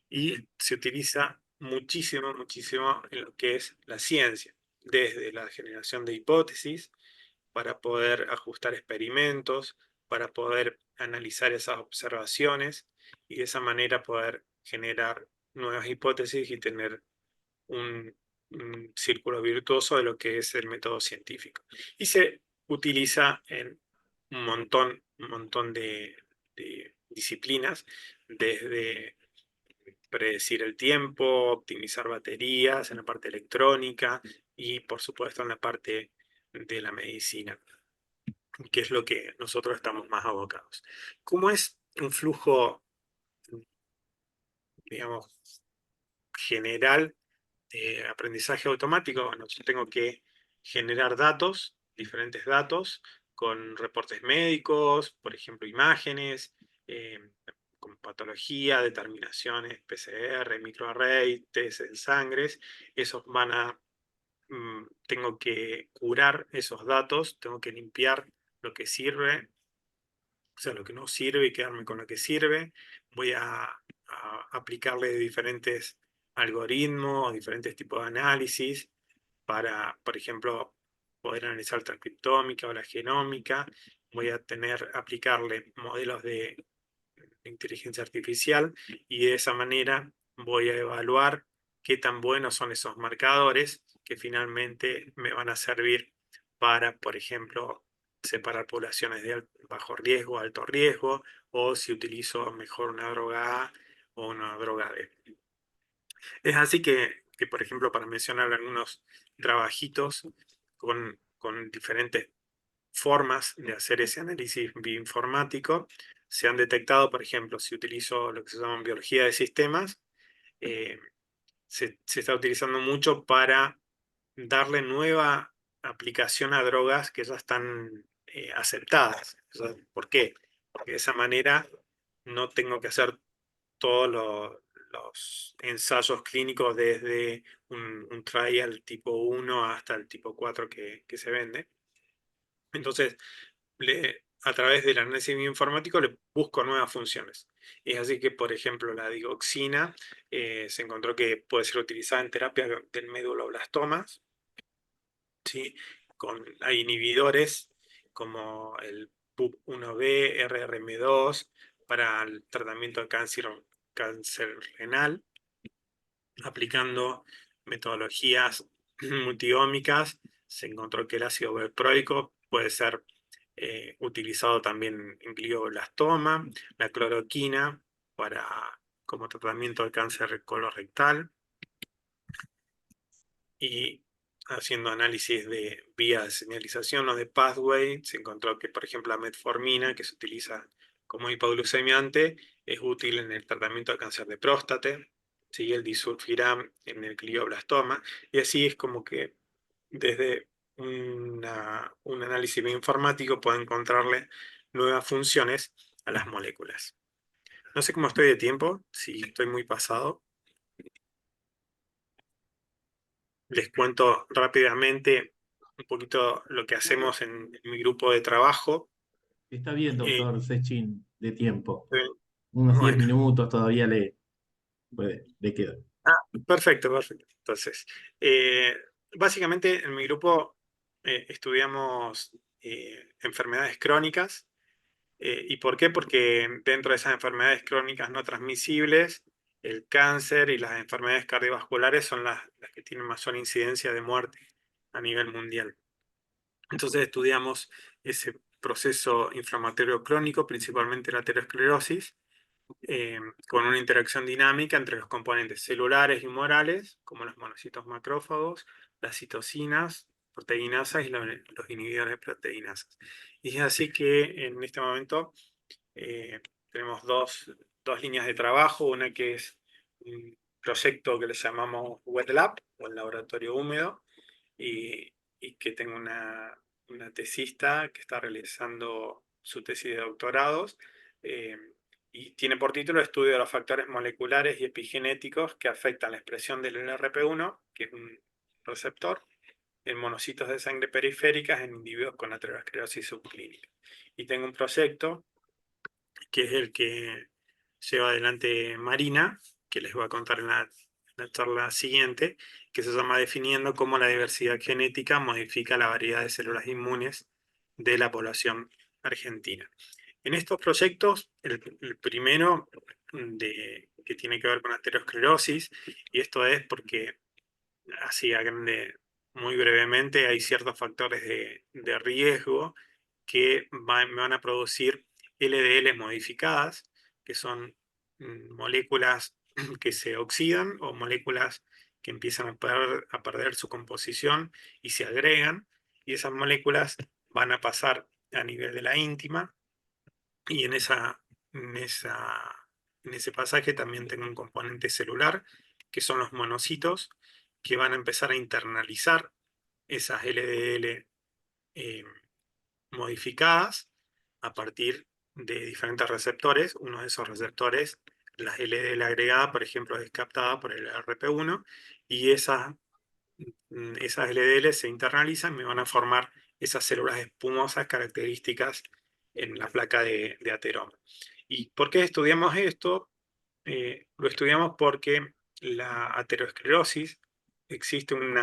y se utiliza muchísimo, muchísimo en lo que es la ciencia, desde la generación de hipótesis para poder ajustar experimentos, para poder analizar esas observaciones y de esa manera poder generar nuevas hipótesis y tener un círculo virtuoso de lo que es el método científico. Y se utiliza en un montón de disciplinas, desde predecir el tiempo, optimizar baterías en la parte electrónica y por supuesto en la parte de la medicina, que es lo que nosotros estamos más abocados. ¿Cómo es un flujo, digamos, general de aprendizaje automático? Bueno, yo tengo que generar datos, diferentes datos, con reportes médicos, por ejemplo, imágenes, con patología, determinaciones, PCR, microarray, test en sangres. Esos tengo que curar esos datos, tengo que limpiar lo que sirve, o sea, lo que no sirve, y quedarme con lo que sirve. Voy a aplicarle diferentes algoritmos, diferentes tipos de análisis para, por ejemplo, poder analizar transcriptómica o la genómica. Voy a aplicarle modelos de inteligencia artificial, y de esa manera voy a evaluar qué tan buenos son esos marcadores que finalmente me van a servir para, por ejemplo, separar poblaciones de bajo riesgo, alto riesgo, o si utilizo mejor una droga A o una droga B. Es así que, por ejemplo, para mencionar algunos trabajitos con diferentes formas de hacer ese análisis bioinformático, se han detectado, por ejemplo, si utilizo lo que se llama biología de sistemas, eh, se está utilizando mucho para darle nueva aplicación a drogas que ya están aceptadas. ¿Por qué? Porque de esa manera no tengo que hacer todos los ensayos clínicos desde un trial tipo 1 hasta el tipo 4 que se vende. Entonces, a través del análisis bioinformático le busco nuevas funciones. Es así que, por ejemplo, la digoxina se encontró que puede ser utilizada en terapia del meduloblastomas, ¿sí? Hay inhibidores como el PUB1B, RRM2 para el tratamiento de cáncer renal, aplicando metodologías multiómicas. Se encontró que el ácido valproico puede ser utilizado también en glioblastoma, la cloroquina como tratamiento del cáncer colorectal, y haciendo análisis de vías de señalización o de pathway, se encontró que, por ejemplo, la metformina, que se utiliza como hipoglucemiante, es útil en el tratamiento de cáncer de próstata, ¿sí? El disulfiram en el glioblastoma, y así es como que desde un análisis bioinformático puede encontrarle nuevas funciones a las moléculas. No sé cómo estoy de tiempo, si estoy muy pasado. Les cuento rápidamente un poquito lo que hacemos en mi grupo de trabajo. Está bien, Eh, doctor Sechin, de tiempo. eh, Unos 10 bueno, minutos todavía le queda. perfecto, perfecto. Entonces, básicamente en mi grupo estudiamos enfermedades crónicas. ¿Y por qué? Porque dentro de esas enfermedades crónicas no transmisibles, el cáncer y las enfermedades cardiovasculares son las que tienen mayor incidencia de muerte a nivel mundial. Entonces estudiamos ese proceso inflamatorio crónico, principalmente la aterosclerosis, con una interacción dinámica entre los componentes celulares y humorales, como los monocitos macrófagos, las citocinas, proteinasas y los inhibidores de proteinasas. Y es así que en este momento tenemos dos líneas de trabajo, una que es un proyecto que le llamamos Wet Lab, o el laboratorio húmedo, y que tengo una tesista que está realizando su tesis de doctorados, eh, y tiene por título Estudio de los factores moleculares y epigenéticos que afectan la expresión del LRP1, que es un receptor, en monocitos de sangre periféricas en individuos con aterosclerosis subclínica. Y tengo un proyecto que es el que lleva adelante Marina, que les voy a contar en la charla siguiente, que se llama Definiendo cómo la diversidad genética modifica la variedad de células inmunes de la población argentina. En estos proyectos, el primero que tiene que ver con aterosclerosis, y esto es porque, así a grande, muy brevemente, hay ciertos factores de riesgo que me van a producir LDLs modificadas, que son moléculas que se oxidan o moléculas que empiezan a perder su composición y se agregan, y esas moléculas van a pasar a nivel de la íntima, y en ese pasaje también tengo un componente celular, que son los monocitos, que van a empezar a internalizar esas LDL modificadas a partir de diferentes receptores. Uno de esos receptores, la LDL agregada, por ejemplo, es captada por el RP1, y esas LDL se internalizan y me van a formar esas células espumosas características en la placa de ateroma. ¿Y por qué estudiamos esto? Lo estudiamos porque la aterosclerosis, existe un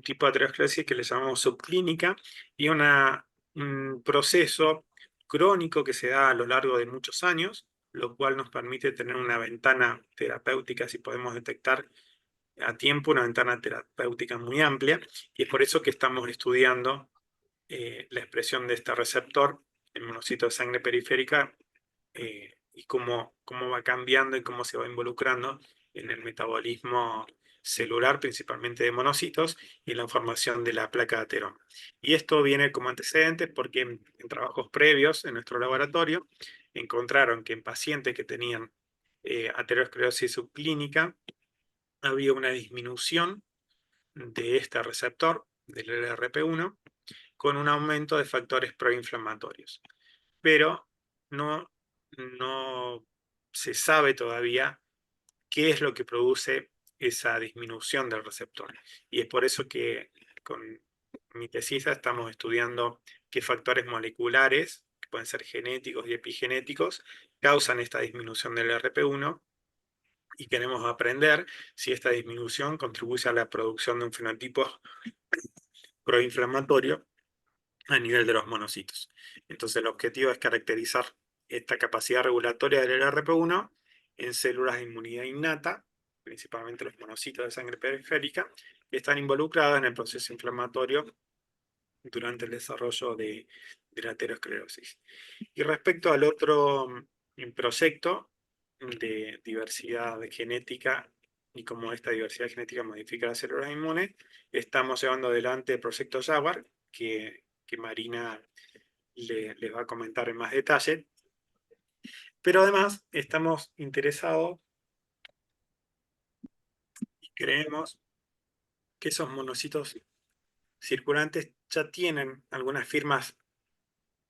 tipo de aterosclerosis que le llamamos subclínica, y un proceso crónico que se da a lo largo de muchos años, lo cual nos permite tener una ventana terapéutica, si podemos detectar a tiempo, una ventana terapéutica muy amplia, y es por eso que estamos estudiando la expresión de este receptor en monocitos de sangre periférica, y cómo va cambiando y cómo se va involucrando en el metabolismo celular, principalmente de monocitos, y en la formación de la placa de ateroma. Y esto viene como antecedente porque en trabajos previos en nuestro laboratorio encontraron que en pacientes que tenían aterosclerosis subclínica había una disminución de este receptor, del LRP1, con un aumento de factores proinflamatorios. Pero no se sabe todavía qué es lo que produce esa disminución del receptor. Y es por eso que con mi tesis estamos estudiando qué factores moleculares, que pueden ser genéticos y epigenéticos, causan esta disminución del RP1, y queremos aprender si esta disminución contribuye a la producción de un fenotipo proinflamatorio a nivel de los monocitos. Entonces el objetivo es caracterizar esta capacidad regulatoria del LRP1 en células de inmunidad innata, principalmente los monocitos de sangre periférica, que están involucrados en el proceso inflamatorio durante el desarrollo de la aterosclerosis. Y respecto al otro proyecto de diversidad genética y cómo esta diversidad genética modifica las células inmunes, estamos llevando adelante el proyecto Jaguar, que Marina les va a comentar en más detalle. Pero además estamos interesados y creemos que esos monocitos circulantes ya tienen algunas firmas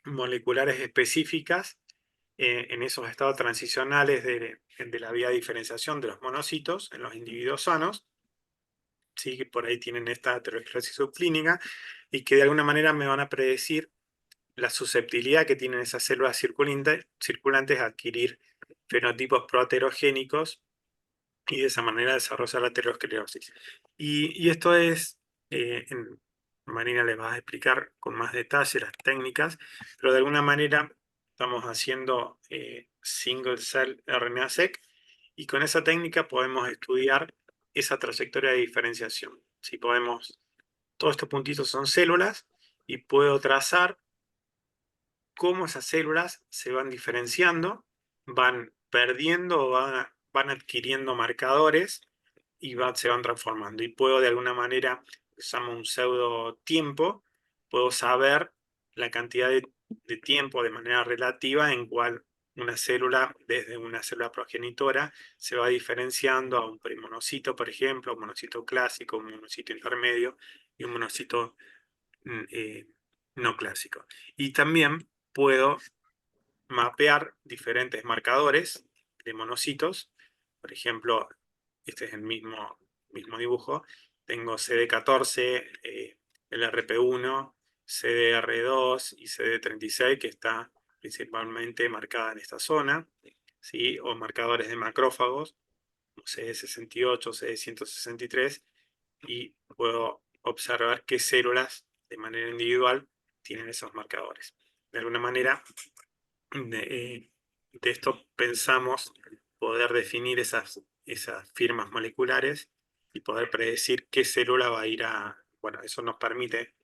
moleculares específicas en esos estados transicionales de la vía de diferenciación de los monocitos en los individuos sanos, ¿sí? Que por ahí tienen esta aterosclerosis subclínica y que de alguna manera me van a predecir la susceptibilidad que tienen esas células circulantes a adquirir fenotipos proaterogénicos y de esa manera desarrollar la aterosclerosis. Y esto es, Marina les va a explicar con más detalle las técnicas, pero de alguna manera estamos haciendo single cell RNA-seq y con esa técnica podemos estudiar esa trayectoria de diferenciación. Si podemos, todos estos puntitos son células y puedo trazar cómo esas células se van diferenciando, van perdiendo o van adquiriendo marcadores y se van transformando. Y puedo de alguna manera, usamos un pseudo tiempo, puedo saber la cantidad de tiempo de manera relativa en cual una célula, desde una célula progenitora, se va diferenciando a un premonocito, por ejemplo, un monocito clásico, un monocito intermedio y un monocito no clásico. Y también puedo mapear diferentes marcadores de monocitos. Por ejemplo, este es el mismo dibujo. Tengo CD14, LRP1, CDR2 y CD36 que está principalmente marcada en esta zona, ¿sí? O marcadores de macrófagos, como CD68, CD163, y puedo observar qué células de manera individual tienen esos marcadores. De alguna manera, de esto pensamos poder definir esas firmas moleculares y poder predecir qué célula va a ir a... Bueno, eso nos permite,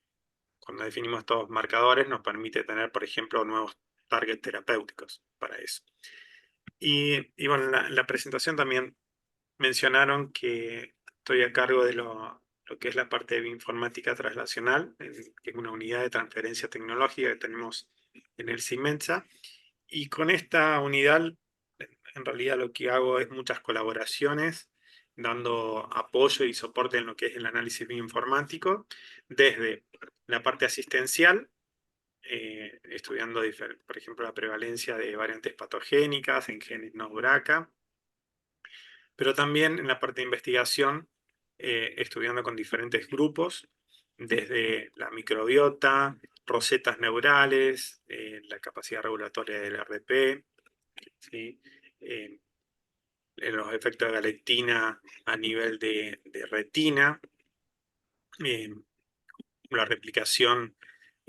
cuando definimos estos marcadores, nos permite tener, por ejemplo, nuevos targets terapéuticos para eso. Y bueno, en la presentación también mencionaron que estoy a cargo de lo que es la parte de bioinformática translacional, que es una unidad de transferencia tecnológica que tenemos en el Simensa. Y con esta unidad, en realidad lo que hago es muchas colaboraciones, dando apoyo y soporte en lo que es el análisis bioinformático, desde la parte asistencial, estudiando, por ejemplo, la prevalencia de variantes patogénicas en genes no BRCA, pero también en la parte de investigación, estudiando con diferentes grupos, desde la microbiota, rosetas neurales, la capacidad regulatoria del RP, ¿sí? Los efectos de la lectina a nivel de retina, la replicación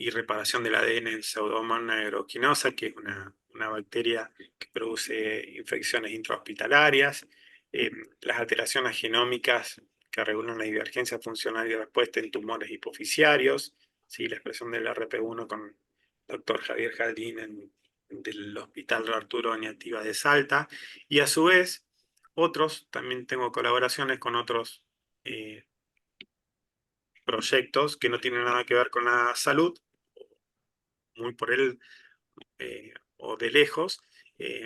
y reparación del ADN en Pseudomonas aeruginosa, que es una bacteria que produce infecciones intrahospitalarias, las alteraciones genómicas que regulan la divergencia funcional y respuesta en tumores hipofisiarios, ¿sí? La expresión del RP1 con el doctor Javier Jardín del Hospital Arturo Oñativa de Salta, y a su vez, también tengo colaboraciones con otros proyectos que no tienen nada que ver con la salud, muy por él o de lejos,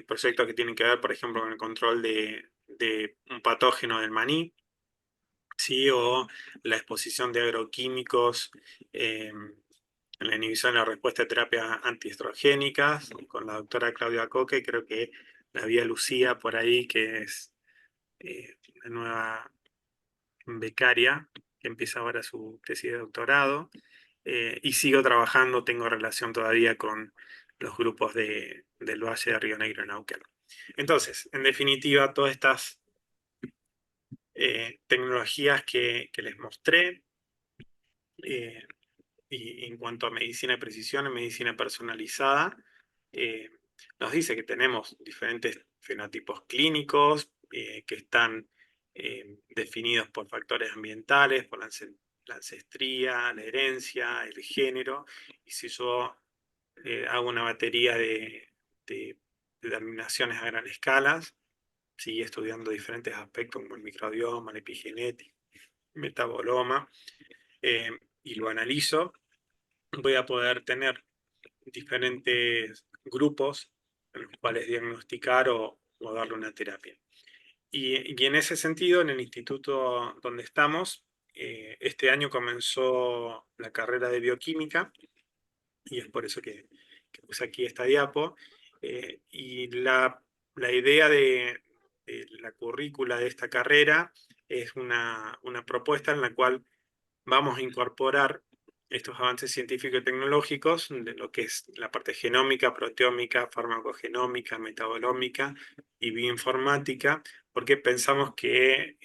proyectos que tienen que ver, por ejemplo, con el control de un patógeno del maní, ¿sí? O la exposición de agroquímicos en la inhibición de la respuesta de terapias antiestrogénicas, con la doctora Claudia Coque, creo que la vía Lucía por ahí, que es la nueva becaria, que empieza ahora su tesis de doctorado, y sigo trabajando, tengo relación todavía con los grupos del Valle de Río Negro en Neuquén. Entonces, en definitiva, todas estas tecnologías que les mostré, y en cuanto a medicina de precisión y medicina personalizada, nos dice que tenemos diferentes fenotipos clínicos que están definidos por factores ambientales, por la ancestría, la herencia, el género, y si yo hago una batería de determinaciones a gran escala, sigue estudiando diferentes aspectos como el microbioma, la epigenética, metaboloma, y lo analizo, voy a poder tener diferentes grupos en los cuales diagnosticar o darle una terapia. Y en ese sentido, en el instituto donde estamos, este año comenzó la carrera de bioquímica, y es por eso que puse aquí esta diapo. Y la idea de la currícula de esta carrera es una propuesta en la cual vamos a incorporar estos avances científicos y tecnológicos de lo que es la parte genómica, proteómica, farmacogenómica, metabolómica y bioinformática, porque pensamos que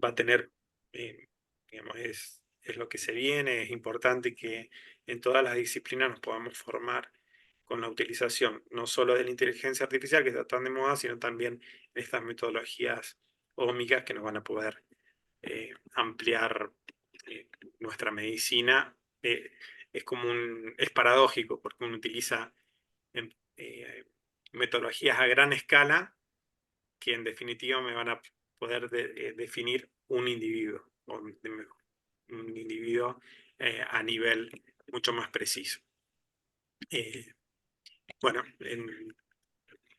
va a tener, digamos, es lo que se viene, es importante que en todas las disciplinas nos podamos formar con la utilización no solo de la inteligencia artificial, que está tan de moda, sino también estas metodologías ómicas que nos van a poder ampliar nuestra medicina. Es es paradójico, porque uno utiliza metodologías a gran escala que en definitiva me van a poder definir un individuo, un individuo a nivel mucho más preciso. Bueno,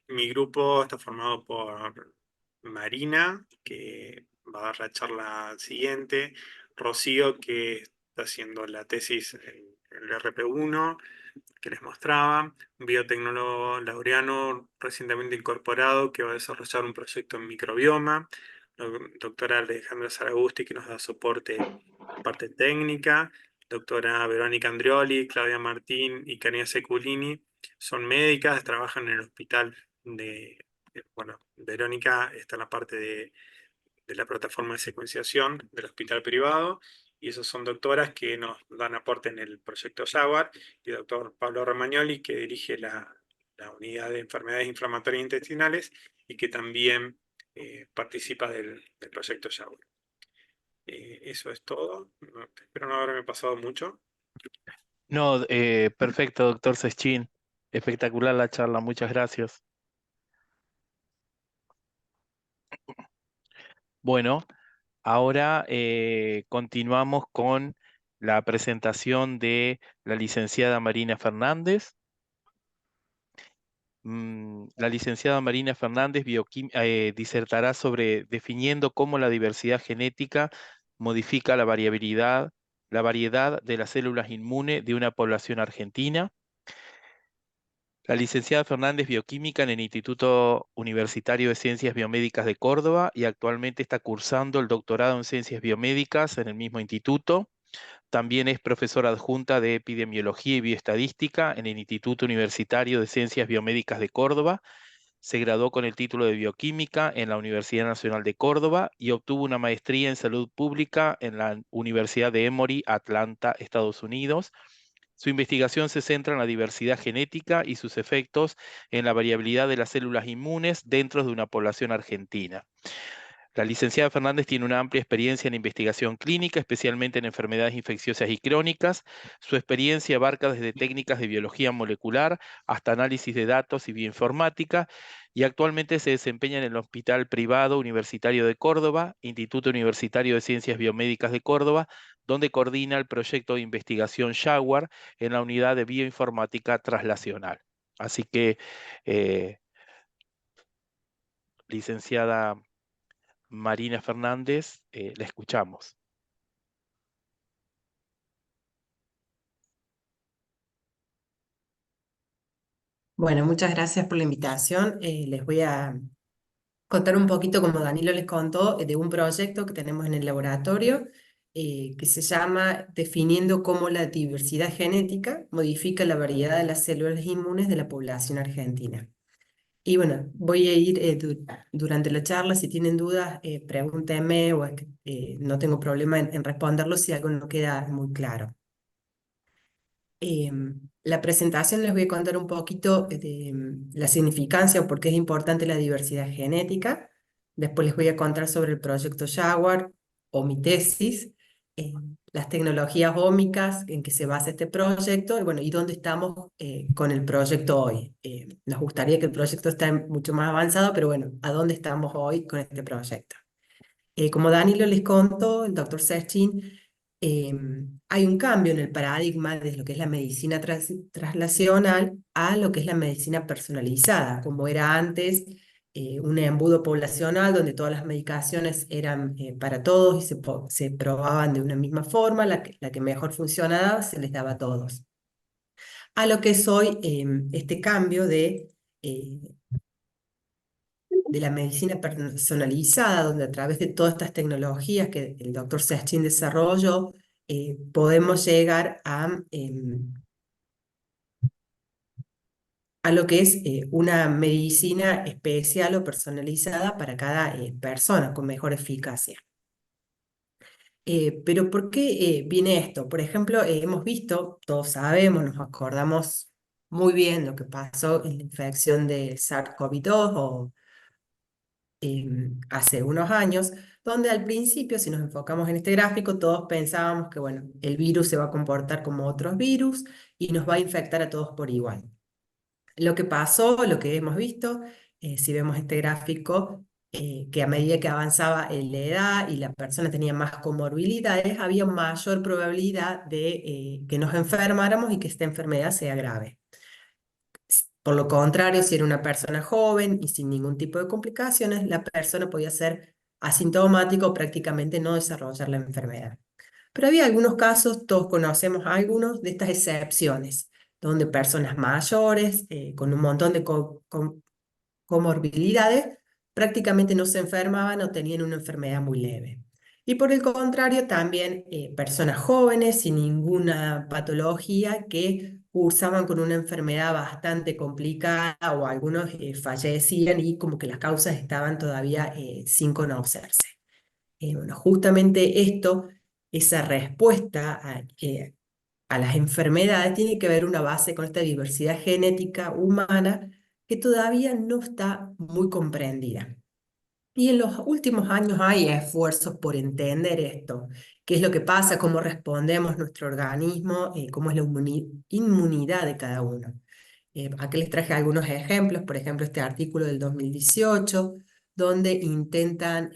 mi grupo está formado por Marina, que va a dar la charla siguiente, Rocío, que está haciendo la tesis en el RP1, que les mostraba, un biotecnólogo laureano recientemente incorporado que va a desarrollar un proyecto en microbioma, la doctora Alejandra Zaragusti, que nos da soporte en parte técnica, doctora Verónica Andrioli, Claudia Martín y Karina Seculini, son médicas, trabajan en el hospital bueno, Verónica está en la parte de la plataforma de secuenciación del hospital privado, y esos son doctoras que nos dan aporte en el proyecto Jaguar, y el doctor Pablo Romagnoli, que dirige la unidad de enfermedades inflamatorias intestinales y que también participa del proyecto Jaguar. Eso es todo. Espero no haberme pasado mucho. No, perfecto, doctor Seschin. Espectacular la charla, muchas gracias. Bueno, ahora continuamos con la presentación de la licenciada Marina Fernández. La licenciada Marina Fernández disertará sobre definiendo cómo la diversidad genética modifica la variedad de las células inmunes de una población argentina. La licenciada Fernández bioquímica en el Instituto Universitario de Ciencias Biomédicas de Córdoba y actualmente está cursando el doctorado en Ciencias Biomédicas en el mismo instituto. También es profesora adjunta de Epidemiología y Bioestadística en el Instituto Universitario de Ciencias Biomédicas de Córdoba. Se graduó con el título de Bioquímica en la Universidad Nacional de Córdoba y obtuvo una maestría en Salud Pública en la Universidad de Emory, Atlanta, Estados Unidos. Su investigación se centra en la diversidad genética y sus efectos en la variabilidad de las células inmunes dentro de una población argentina. La licenciada Fernández tiene una amplia experiencia en investigación clínica, especialmente en enfermedades infecciosas y crónicas. Su experiencia abarca desde técnicas de biología molecular hasta análisis de datos y bioinformática, y actualmente se desempeña en el Hospital Privado Universitario de Córdoba, Instituto Universitario de Ciencias Biomédicas de Córdoba, donde coordina el proyecto de investigación Jaguar en la unidad de bioinformática translacional. Así que, licenciada Marina Fernández, la escuchamos. Bueno, muchas gracias por la invitación. Les voy a contar un poquito, como Danilo les contó, de un proyecto que tenemos en el laboratorio que se llama Definiendo cómo la diversidad genética modifica la variedad de las células inmunes de la población argentina. Y bueno, voy a ir durante la charla, si tienen dudas, pregúntenme, o no tengo problema en responderlo si algo no queda muy claro. La presentación les voy a contar un poquito de la significancia o por qué es importante la diversidad genética. Después les voy a contar sobre el proyecto Jaguar o mi tesis. las tecnologías ómicas en que se basa este proyecto, y bueno, y dónde estamos con el proyecto hoy. Nos gustaría que el proyecto esté mucho más avanzado, pero bueno, ¿a dónde estamos hoy con este proyecto? Como Danilo les contó, el doctor Sechin, hay un cambio en el paradigma de lo que es la medicina traslacional a lo que es la medicina personalizada, como era antes un embudo poblacional donde todas las medicaciones eran para todos y se probaban de una misma forma, la que mejor funcionaba se les daba a todos. A lo que es hoy este cambio eh, de la medicina personalizada, donde a través de todas estas tecnologías que el doctor Sechin desarrolló, podemos llegar a lo que es una medicina especial o personalizada para cada persona con mejor eficacia. Pero ¿por qué viene esto? Por ejemplo, hemos visto, todos sabemos, nos acordamos muy bien lo que pasó en la infección de SARS-CoV-2 o hace unos años, donde al principio, si nos enfocamos en este gráfico, todos pensábamos que, bueno, el virus se va a comportar como otros virus y nos va a infectar a todos por igual. Lo que pasó, lo que hemos visto, si vemos este gráfico, que a medida que avanzaba en la edad y la persona tenía más comorbilidades, había mayor probabilidad de que nos enfermáramos y que esta enfermedad sea grave. Por lo contrario, si era una persona joven y sin ningún tipo de complicaciones, la persona podía ser asintomática o prácticamente no desarrollar la enfermedad. Pero había algunos casos, todos conocemos algunos de estas excepciones, donde personas mayores, con un montón de comorbilidades, prácticamente no se enfermaban o tenían una enfermedad muy leve. Y por el contrario, también personas jóvenes sin ninguna patología que cursaban con una enfermedad bastante complicada o algunos fallecían y como que las causas estaban todavía sin conocerse. Bueno, justamente esto, esa respuesta a las enfermedades tiene que ver una base con esta diversidad genética humana que todavía no está muy comprendida. Y en los últimos años hay esfuerzos por entender esto, qué es lo que pasa, cómo respondemos nuestro organismo, cómo es la inmunidad de cada uno. Aquí les traje algunos ejemplos, por ejemplo, este artículo del 2018, donde intentan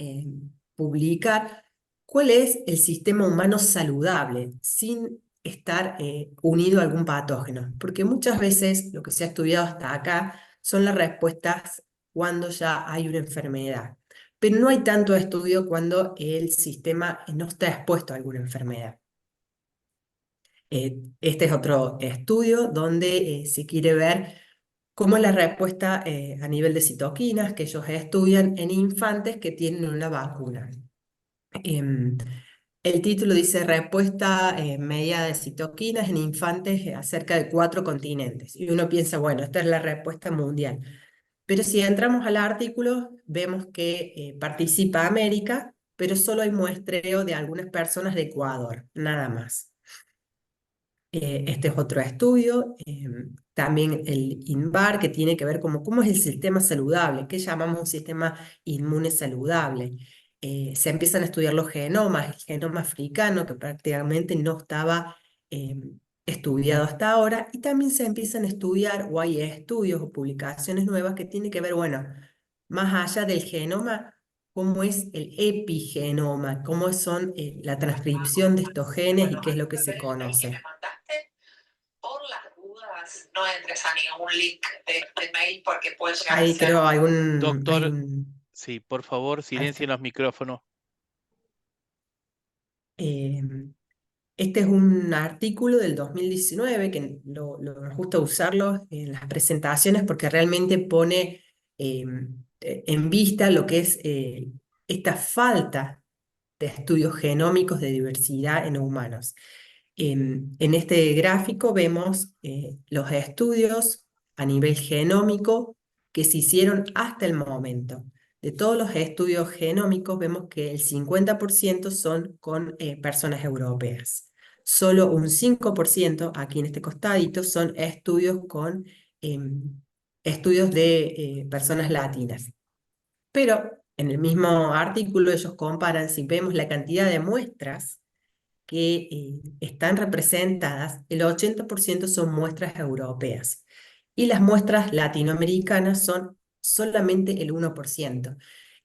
publicar cuál es el sistema humano saludable sin estar unido a algún patógeno, porque muchas veces lo que se ha estudiado hasta acá son las respuestas cuando ya hay una enfermedad, pero no hay tanto estudio cuando el sistema no está expuesto a alguna enfermedad. Este es otro estudio donde se quiere ver cómo es la respuesta a nivel de citoquinas que ellos estudian en infantes que tienen una vacuna. El título dice respuesta media de citoquinas en infantes acerca de 4 continentes. Y uno piensa, bueno, esta es la respuesta mundial. Pero si entramos al artículo, vemos que participa América, pero solo hay muestreo de algunas personas de Ecuador, nada más. Este es otro estudio, también el INVAR, que tiene que ver como cómo es el sistema saludable, qué llamamos un sistema inmune saludable. Se empiezan a estudiar los genomas, el genoma africano, que prácticamente no estaba estudiado hasta ahora, y también se empiezan a estudiar, o hay estudios o publicaciones nuevas que tienen que ver, bueno, más allá del genoma, cómo es el epigenoma, cómo son la transcripción de estos genes y qué es lo que se conoce. Por las dudas, no entres a ningún link de mail porque puede llegar Ahí a ser. creo hay Doctor, un sí, por favor, silencien los micrófonos. eh, este es un artículo del 2019 que nos gusta usarlo en las presentaciones porque realmente pone en vista lo que es esta falta de estudios genómicos de diversidad en humanos. En este gráfico vemos los estudios a nivel genómico que se hicieron hasta el momento. De todos los estudios genómicos vemos que el 50% son con personas europeas. Solo un 5%, aquí en este costadito, son estudios con estudios de personas latinas. Pero en el mismo artículo ellos comparan, si vemos la cantidad de muestras que están representadas, el 80% son muestras europeas y las muestras latinoamericanas son solamente el 1%.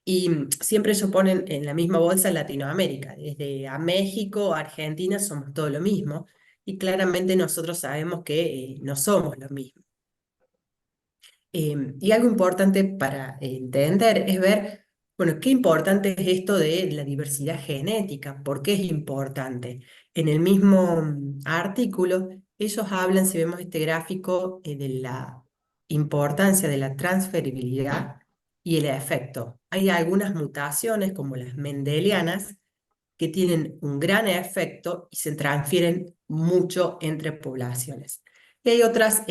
Y siempre ellos ponen en la misma bolsa Latinoamérica, desde a México, a Argentina, somos todo lo mismo, y claramente nosotros sabemos que no somos lo mismo. Y algo importante para entender es ver, bueno, qué importante es esto de la diversidad genética, por qué es importante. En el mismo artículo, ellos hablan, si vemos este gráfico, de la importancia de la transferibilidad y el efecto. Hay algunas mutaciones, como las mendelianas, que tienen un gran efecto y se transfieren mucho entre poblaciones. Y hay otras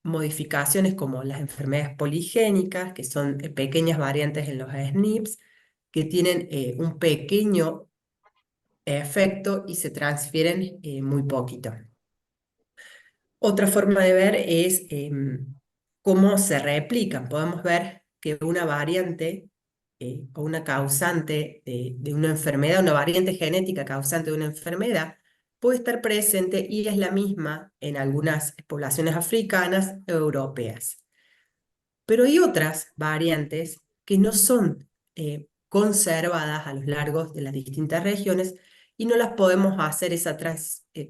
modificaciones como las enfermedades poligénicas, que son pequeñas variantes en los SNPs, que tienen un pequeño efecto y se transfieren muy poquito. Otra forma de ver es cómo se replican. Podemos ver que una variante o una causante de una enfermedad, una variante genética causante de una enfermedad, puede estar presente y es la misma en algunas poblaciones africanas o europeas. Pero hay otras variantes que no son conservadas a lo largo de las distintas regiones y no las podemos hacer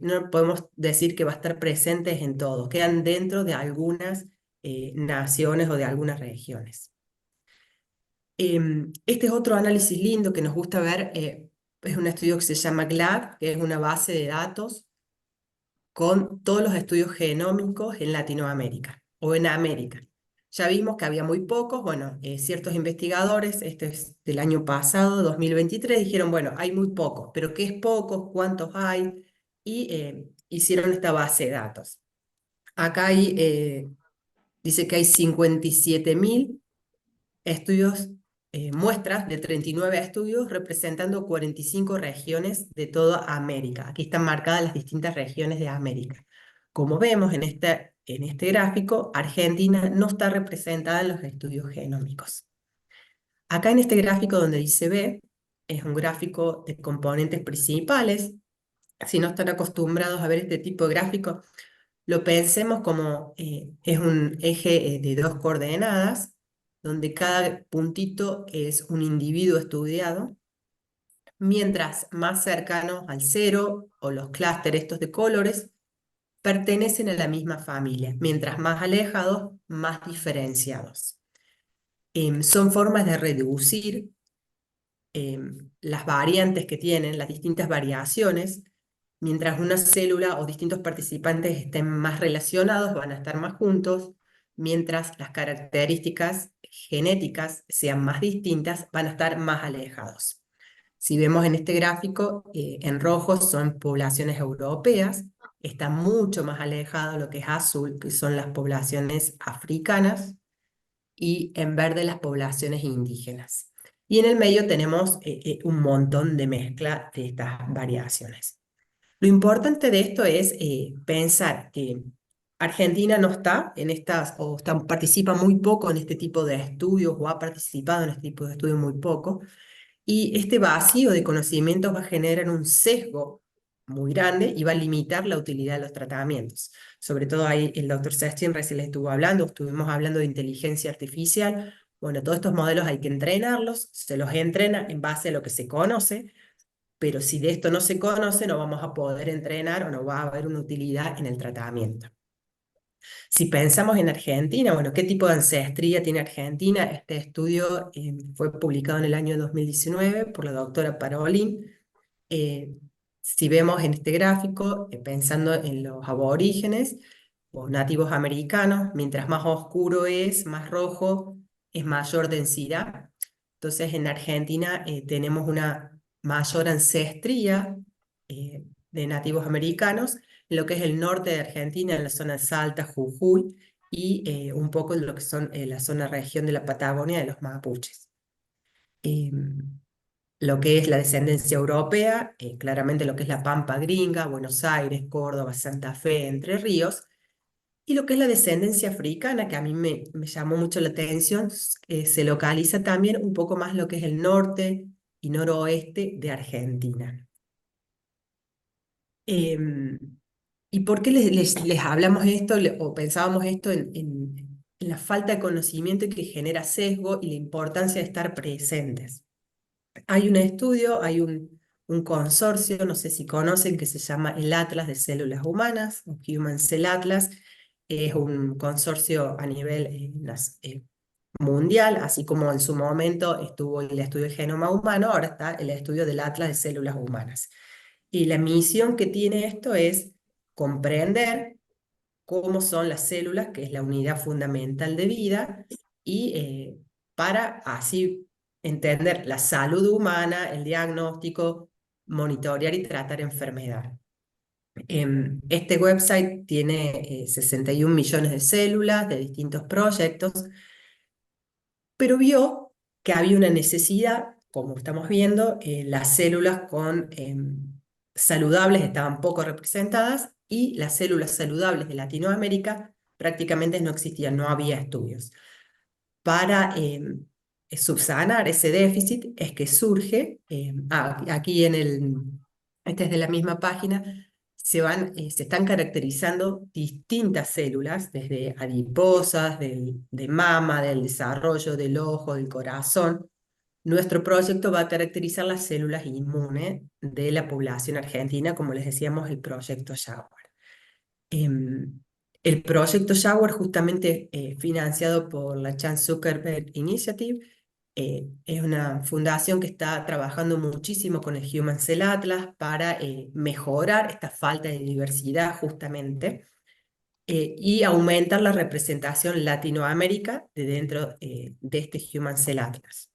no podemos decir que va a estar presentes en todos, quedan dentro de algunas naciones o de algunas regiones. Este es otro análisis lindo que nos gusta ver, es un estudio que se llama GLAD, que es una base de datos con todos los estudios genómicos en Latinoamérica o en América. Ya vimos que había muy pocos, bueno, ciertos investigadores, este es del año pasado, 2023, dijeron, bueno, hay muy pocos, pero ¿qué es pocos? ¿Cuántos hay? Y hicieron esta base de datos. Acá dice que hay 57.000 estudios, muestras de 39 estudios representando 45 regiones de toda América. Aquí están marcadas las distintas regiones de América. Como vemos en este gráfico, Argentina no está representada en los estudios genómicos. Acá en este gráfico donde dice B, es un gráfico de componentes principales. Si no están acostumbrados a ver este tipo de gráfico, lo pensemos como es un eje de 2 coordenadas, donde cada puntito es un individuo estudiado, mientras más cercanos al cero o los clústeres estos de colores pertenecen a la misma familia, mientras más alejados, más diferenciados. Son formas de reducir las variantes que tienen, las distintas variaciones. Mientras una célula o distintos participantes estén más relacionados, van a estar más juntos, mientras las características genéticas sean más distintas, van a estar más alejados. Si vemos en este gráfico, en rojo son poblaciones europeas, está mucho más alejado lo que es azul, que son las poblaciones africanas, y en verde las poblaciones indígenas. Y en el medio tenemos un montón de mezcla de estas variaciones. Lo importante de esto es pensar que Argentina no está en estas, o participa muy poco en este tipo de estudios, o ha participado en este tipo de estudios muy poco, y este vacío de conocimientos va a generar un sesgo muy grande y va a limitar la utilidad de los tratamientos. Sobre todo ahí el doctor Sestin recién les estuvo hablando, estuvimos hablando de inteligencia artificial. Bueno, todos estos modelos hay que entrenarlos, se los entrena en base a lo que se conoce, pero si de esto no se conoce, no vamos a poder entrenar o no va a haber una utilidad en el tratamiento. Si pensamos en Argentina, bueno, ¿qué tipo de ancestría tiene Argentina? Este estudio fue publicado en el año 2019 por la doctora Parolin. Si vemos en este gráfico, pensando en los aborígenes o nativos americanos, mientras más oscuro es, más rojo, es mayor densidad. Entonces en Argentina tenemos una mayor ancestría de nativos americanos, en lo que es el norte de Argentina, en la zona de Salta, Jujuy, y un poco en lo que son la zona región de la Patagonia de los mapuches. Lo que es la descendencia europea, claramente lo que es la Pampa Gringa, Buenos Aires, Córdoba, Santa Fe, Entre Ríos, y lo que es la descendencia africana, que a mí me llamó mucho la atención, se localiza también un poco más lo que es el norte y noroeste de Argentina. Em, ¿Y por qué les hablamos esto o pensábamos esto en la falta de conocimiento que genera sesgo y la importancia de estar presentes? Hay un estudio, hay un consorcio, no sé si conocen, que se llama el Atlas de Células Humanas, o Human Cell Atlas. Es un consorcio a nivel mundial, así como en su momento estuvo el estudio del genoma humano, ahora está el estudio del Atlas de Células Humanas. Y la misión que tiene esto es comprender cómo son las células, que es la unidad fundamental de vida, y para así entender la salud humana, el diagnóstico, monitorear y tratar enfermedad. Este website tiene 61 millones de células de distintos proyectos, pero vio que había una necesidad, como estamos viendo, las células saludables estaban poco representadas y las células saludables de Latinoamérica prácticamente no existían, no había estudios. Para subsanar ese déficit es que surge, aquí este es de la misma página, se están caracterizando distintas células, desde adiposas, de mama, del desarrollo del ojo, del corazón. Nuestro proyecto va a caracterizar las células inmunes de la población argentina, como les decíamos, el proyecto Jaguar. El proyecto Jaguar, justamente financiado por la Chan Zuckerberg Initiative, es una fundación que está trabajando muchísimo con el Human Cell Atlas para mejorar esta falta de diversidad justamente y aumentar la representación Latinoamérica de dentro de este Human Cell Atlas.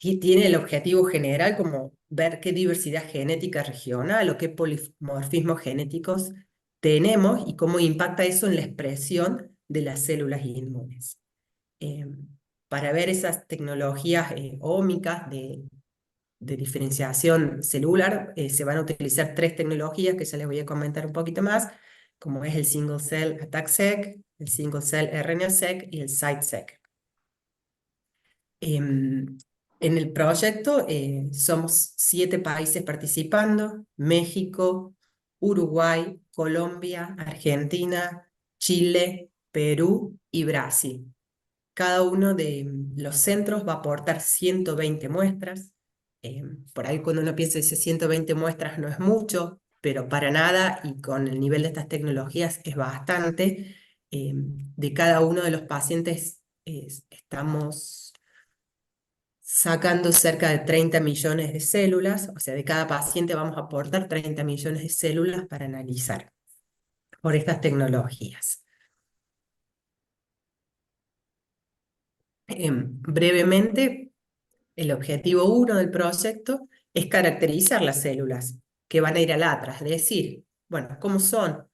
Y tiene el objetivo general como ver qué diversidad genética regional o qué polimorfismos genéticos tenemos y cómo impacta eso en la expresión de las células inmunes. Eh, para ver esas tecnologías ómicas de diferenciación celular, se van a utilizar 3 tecnologías que ya les voy a comentar un poquito más, como es el Single Cell ATAC-seq, el Single Cell RNA-seq y el Site-seq. En el proyecto somos 7 países participando: México, Uruguay, Colombia, Argentina, Chile, Perú y Brasil. Cada uno de los centros va a aportar 120 muestras. Por ahí cuando uno piensa, dice 120 muestras no es mucho, pero para nada, y con el nivel de estas tecnologías es bastante. De cada uno de los pacientes estamos sacando cerca de 30 millones de células, o sea, de cada paciente vamos a aportar 30 millones de células para analizar por estas tecnologías. Brevemente, el objetivo 1 del proyecto es caracterizar las células que van a ir al Atlas, es decir, bueno, ¿cómo son?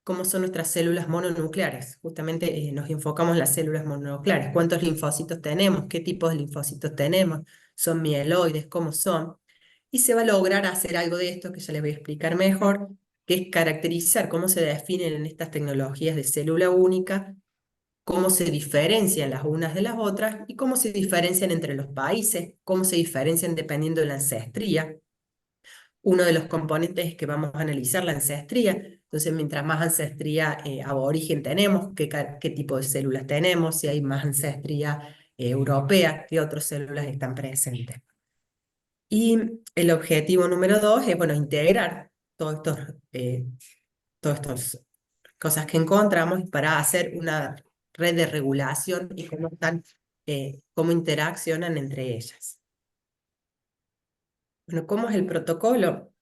¿Cómo son nuestras células mononucleares? Justamente nos enfocamos en las células mononucleares. ¿Cuántos linfocitos tenemos? ¿Qué tipos de linfocitos tenemos? ¿Son mieloides? ¿Cómo son? Y se va a lograr hacer algo de esto que ya les voy a explicar mejor, que es caracterizar cómo se definen en estas tecnologías de célula única, cómo se diferencian las unas de las otras y cómo se diferencian entre los países, cómo se diferencian dependiendo de la ancestría. Uno de los componentes es que vamos a analizar la ancestría. Entonces, mientras más ancestría aborigen tenemos, qué tipo de células tenemos, si hay más ancestría europea, qué otras células están presentes. Y el objetivo número 2 es, bueno, integrar todas estas cosas que encontramos para hacer una red de regulación y cómo interaccionan entre ellas. Bueno, ¿cómo es el protocolo?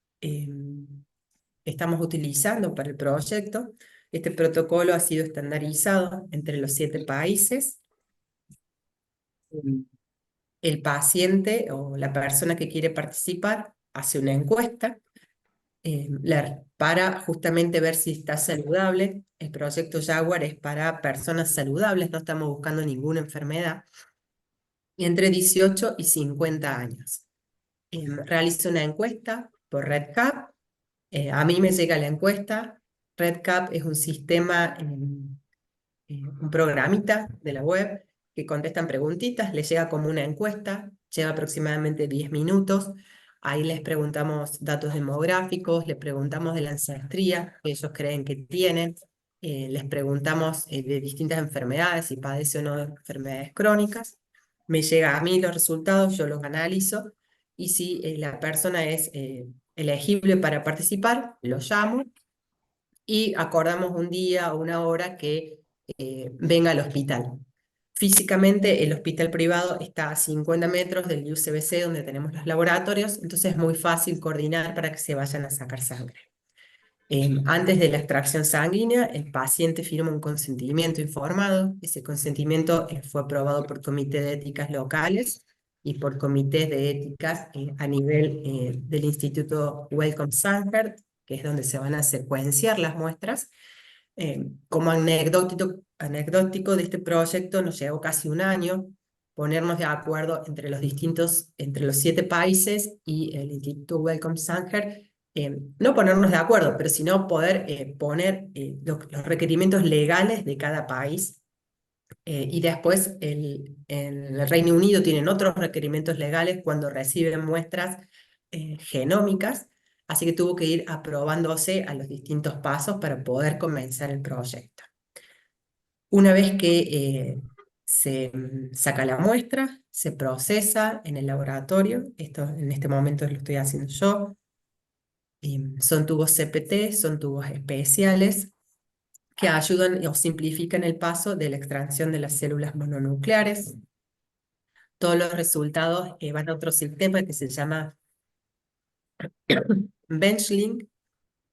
Estamos utilizando para el proyecto. Este protocolo ha sido estandarizado entre los 7 países. El paciente o la persona que quiere participar hace una encuesta para justamente ver si está saludable. El proyecto Jaguar es para personas saludables, no estamos buscando ninguna enfermedad, y entre 18 y 50 años. Realizo una encuesta por RedCap. A mí me llega la encuesta. RedCap es un sistema, un programita de la web que contestan preguntitas, le llega como una encuesta, lleva aproximadamente 10 minutos. Ahí les preguntamos datos demográficos, les preguntamos de la ancestría que ellos creen que tienen, les preguntamos de distintas enfermedades, si padece o no de enfermedades crónicas. Me llega a mí los resultados, yo los analizo, y si la persona es elegible para participar, lo llamo y acordamos un día o una hora que venga al hospital. Físicamente, el hospital privado está a 50 metros del UCBC, donde tenemos los laboratorios, entonces es muy fácil coordinar para que se vayan a sacar sangre. Antes de la extracción sanguínea, el paciente firma un consentimiento informado. Ese consentimiento fue aprobado por comités de éticas locales y por comités de éticas a nivel del Instituto Wellcome Sanger, que es donde se van a secuenciar las muestras. Como anecdótico de este proyecto, nos llevó casi un año ponernos de acuerdo entre los 7 países y el Instituto Wellcome Sanger, no ponernos de acuerdo, pero sino poder poner los requerimientos legales de cada país. Y después el Reino Unido tienen otros requerimientos legales cuando reciben muestras genómicas, así que tuvo que ir aprobándose a los distintos pasos para poder comenzar el proyecto. Una vez que se saca la muestra, se procesa en el laboratorio, esto en este momento lo estoy haciendo yo. Son tubos CPT, son tubos especiales que ayudan o simplifican el paso de la extracción de las células mononucleares. Todos los resultados van a otro sistema que se llama BenchLink.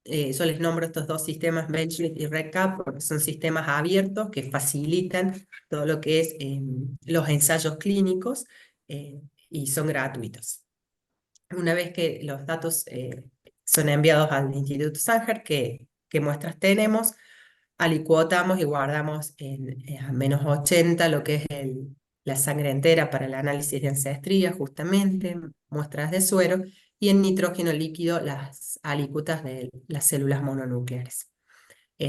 Yo les nombro estos dos sistemas, BenchLink y RedCap, porque son sistemas abiertos que facilitan todo lo que es los ensayos clínicos y son gratuitos. Una vez que los datos son enviados al Instituto Sanger, ¿qué muestras tenemos? Alicuotamos y guardamos a -80 lo que es la sangre entera para el análisis de ancestría, justamente, muestras de suero, y en nitrógeno líquido las alícuotas de las células mononucleares.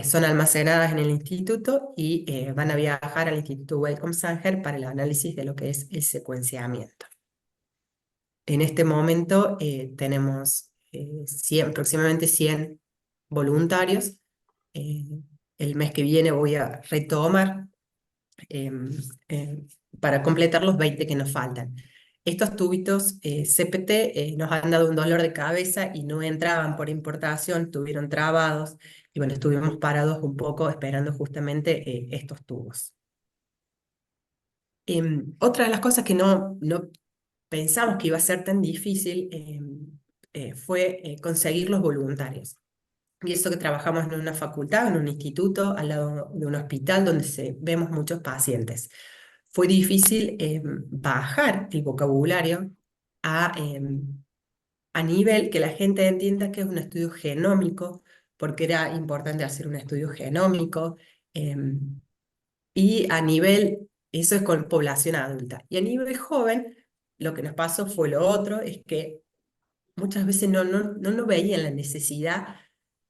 Son almacenadas en el instituto y van a viajar al Instituto Wellcome Sanger para el análisis de lo que es el secuenciamiento. En este momento tenemos aproximadamente 100 voluntarios. El mes que viene voy a retomar para completar los 20 que nos faltan. Estos tubitos CPT nos han dado un dolor de cabeza y no entraban por importación, estuvieron trabados y bueno, estuvimos parados un poco esperando justamente estos tubos. Otra de las cosas que no pensamos que iba a ser tan difícil fue conseguir los voluntarios. Y eso que trabajamos en una facultad, en un instituto, al lado de un hospital donde vemos muchos pacientes. Fue difícil bajar el vocabulario a nivel que la gente entienda que es un estudio genómico, porque era importante hacer un estudio genómico, y a nivel, eso es con población adulta. Y a nivel joven, lo que nos pasó fue lo otro, es que muchas veces no veían la necesidad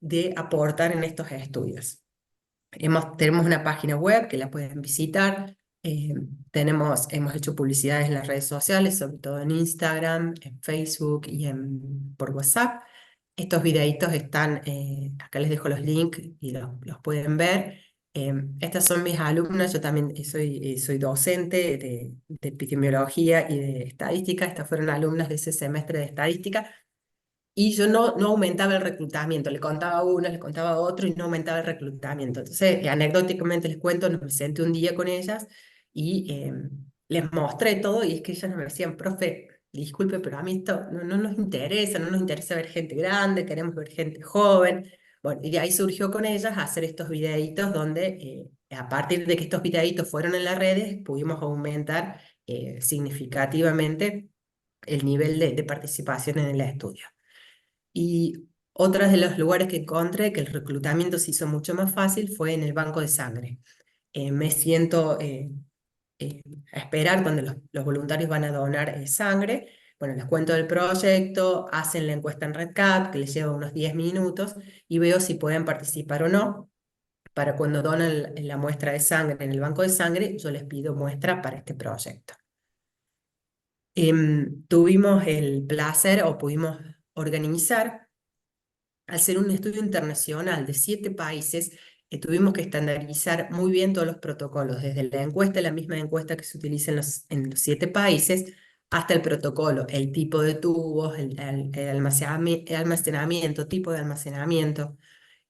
de aportar en estos estudios. Tenemos una página web que la pueden visitar, hemos hecho publicidades en las redes sociales, sobre todo en Instagram, en Facebook y por WhatsApp. Estos videitos están, acá les dejo los links y los pueden ver. Estas son mis alumnas, yo también soy docente de epidemiología y de estadística. Estas fueron alumnas de ese semestre de estadística. Y yo no aumentaba el reclutamiento, le contaba a uno, le contaba a otro y no aumentaba el reclutamiento. Entonces, anecdóticamente les cuento, me senté un día con ellas y les mostré todo y es que ellas me decían, profe, disculpe, pero a mí esto no nos interesa, no nos interesa ver gente grande, queremos ver gente joven. Bueno, y de ahí surgió con ellas hacer estos videitos donde a partir de que estos videitos fueron en las redes, pudimos aumentar significativamente el nivel de participación en el estudio. Y otro de los lugares que encontré que el reclutamiento se hizo mucho más fácil fue en el banco de sangre. Me siento a esperar cuando los voluntarios van a donar sangre. Bueno, les cuento del proyecto, hacen la encuesta en RedCap, que les lleva unos 10 minutos, y veo si pueden participar o no. Para cuando donan la muestra de sangre en el banco de sangre, yo les pido muestra para este proyecto. Tuvimos el placer o pudimos organizar, al ser un estudio internacional de 7 países, tuvimos que estandarizar muy bien todos los protocolos, desde la encuesta, la misma encuesta que se utiliza en los 7 países, hasta el protocolo, el tipo de tubos, el almacenamiento, tipo de almacenamiento.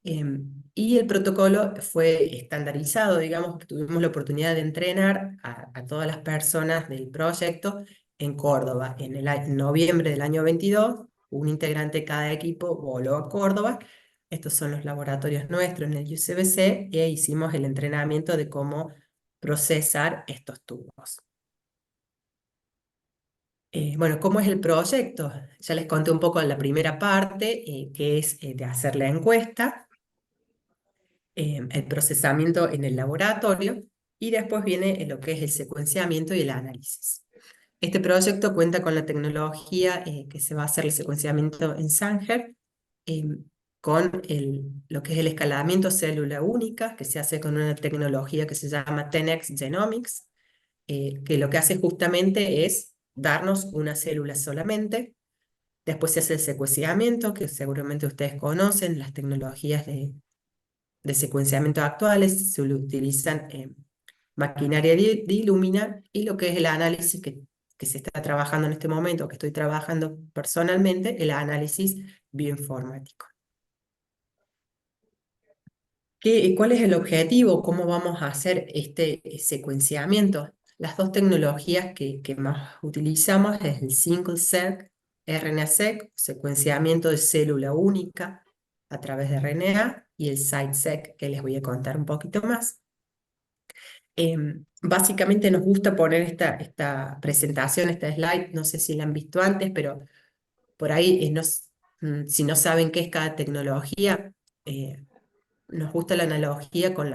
Y el protocolo fue estandarizado, digamos, que tuvimos la oportunidad de entrenar a todas las personas del proyecto en Córdoba. En noviembre del año 22, un integrante de cada equipo voló a Córdoba. Estos son los laboratorios nuestros en el UCBC e hicimos el entrenamiento de cómo procesar estos tubos. Bueno, ¿cómo es el proyecto? Ya les conté un poco en la primera parte, que es de hacer la encuesta, el procesamiento en el laboratorio, y después viene lo que es el secuenciamiento y el análisis. Este proyecto cuenta con la tecnología que se va a hacer el secuenciamiento en Sanger, con lo que es el escalamiento célula única, que se hace con una tecnología que se llama 10x Genomics, que lo que hace justamente es darnos una célula solamente. Después se hace el secuenciamiento, que seguramente ustedes conocen, las tecnologías de secuenciamiento actuales se utilizan maquinaria de Illumina, y lo que es el análisis que se está trabajando en este momento, que estoy trabajando personalmente, el análisis bioinformático. ¿Cuál es el objetivo? ¿Cómo vamos a hacer este secuenciamiento? Las dos tecnologías que más utilizamos es el single cell RNA-seq, secuenciamiento de célula única a través de RNA, y el CytSeq, que les voy a contar un poquito más. Básicamente nos gusta poner esta presentación, esta slide, no sé si la han visto antes, pero por ahí si no saben qué es cada tecnología, nos gusta la analogía con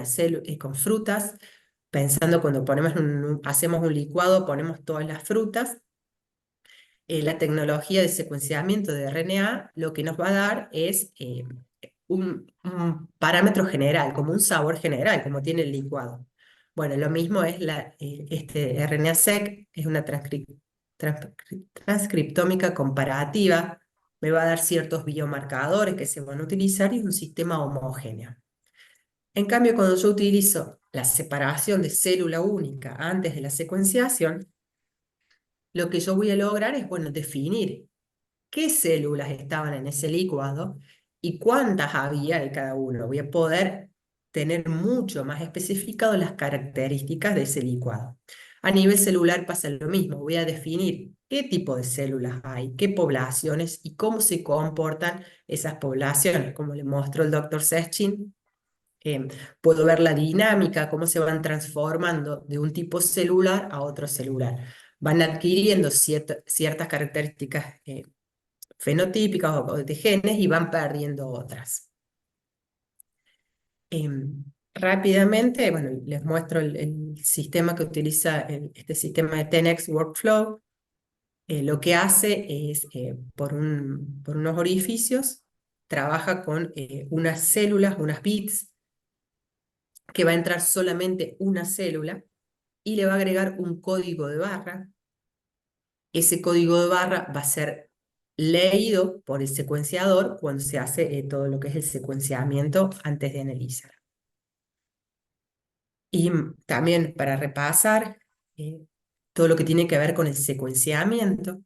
con frutas, pensando cuando hacemos un licuado, ponemos todas las frutas. La tecnología de secuenciamiento de RNA lo que nos va a dar es un parámetro general, como un sabor general, como tiene el licuado. Bueno, lo mismo es este RNA-seq, es una transcriptómica comparativa, me va a dar ciertos biomarcadores que se van a utilizar y un sistema homogéneo. En cambio, cuando yo utilizo la separación de célula única antes de la secuenciación, lo que yo voy a lograr es, bueno, definir qué células estaban en ese licuado y cuántas había de cada uno. Voy a poder tener mucho más especificado las características de ese licuado. A nivel celular pasa lo mismo. Voy a definir qué tipo de células hay, qué poblaciones y cómo se comportan esas poblaciones. Como le mostró el doctor Seschin, puedo ver la dinámica, cómo se van transformando de un tipo celular a otro celular. Van adquiriendo ciertas características fenotípicas o de genes y van perdiendo otras. Rápidamente, bueno, les muestro el sistema que utiliza este sistema de 10x Workflow. Lo que hace es, por unos orificios, trabaja con unas células, unas bits, que va a entrar solamente una célula y le va a agregar un código de barra. Ese código de barra va a ser leído por el secuenciador cuando se hace todo lo que es el secuenciamiento antes de analizar. Y también para repasar todo lo que tiene que ver con el secuenciamiento.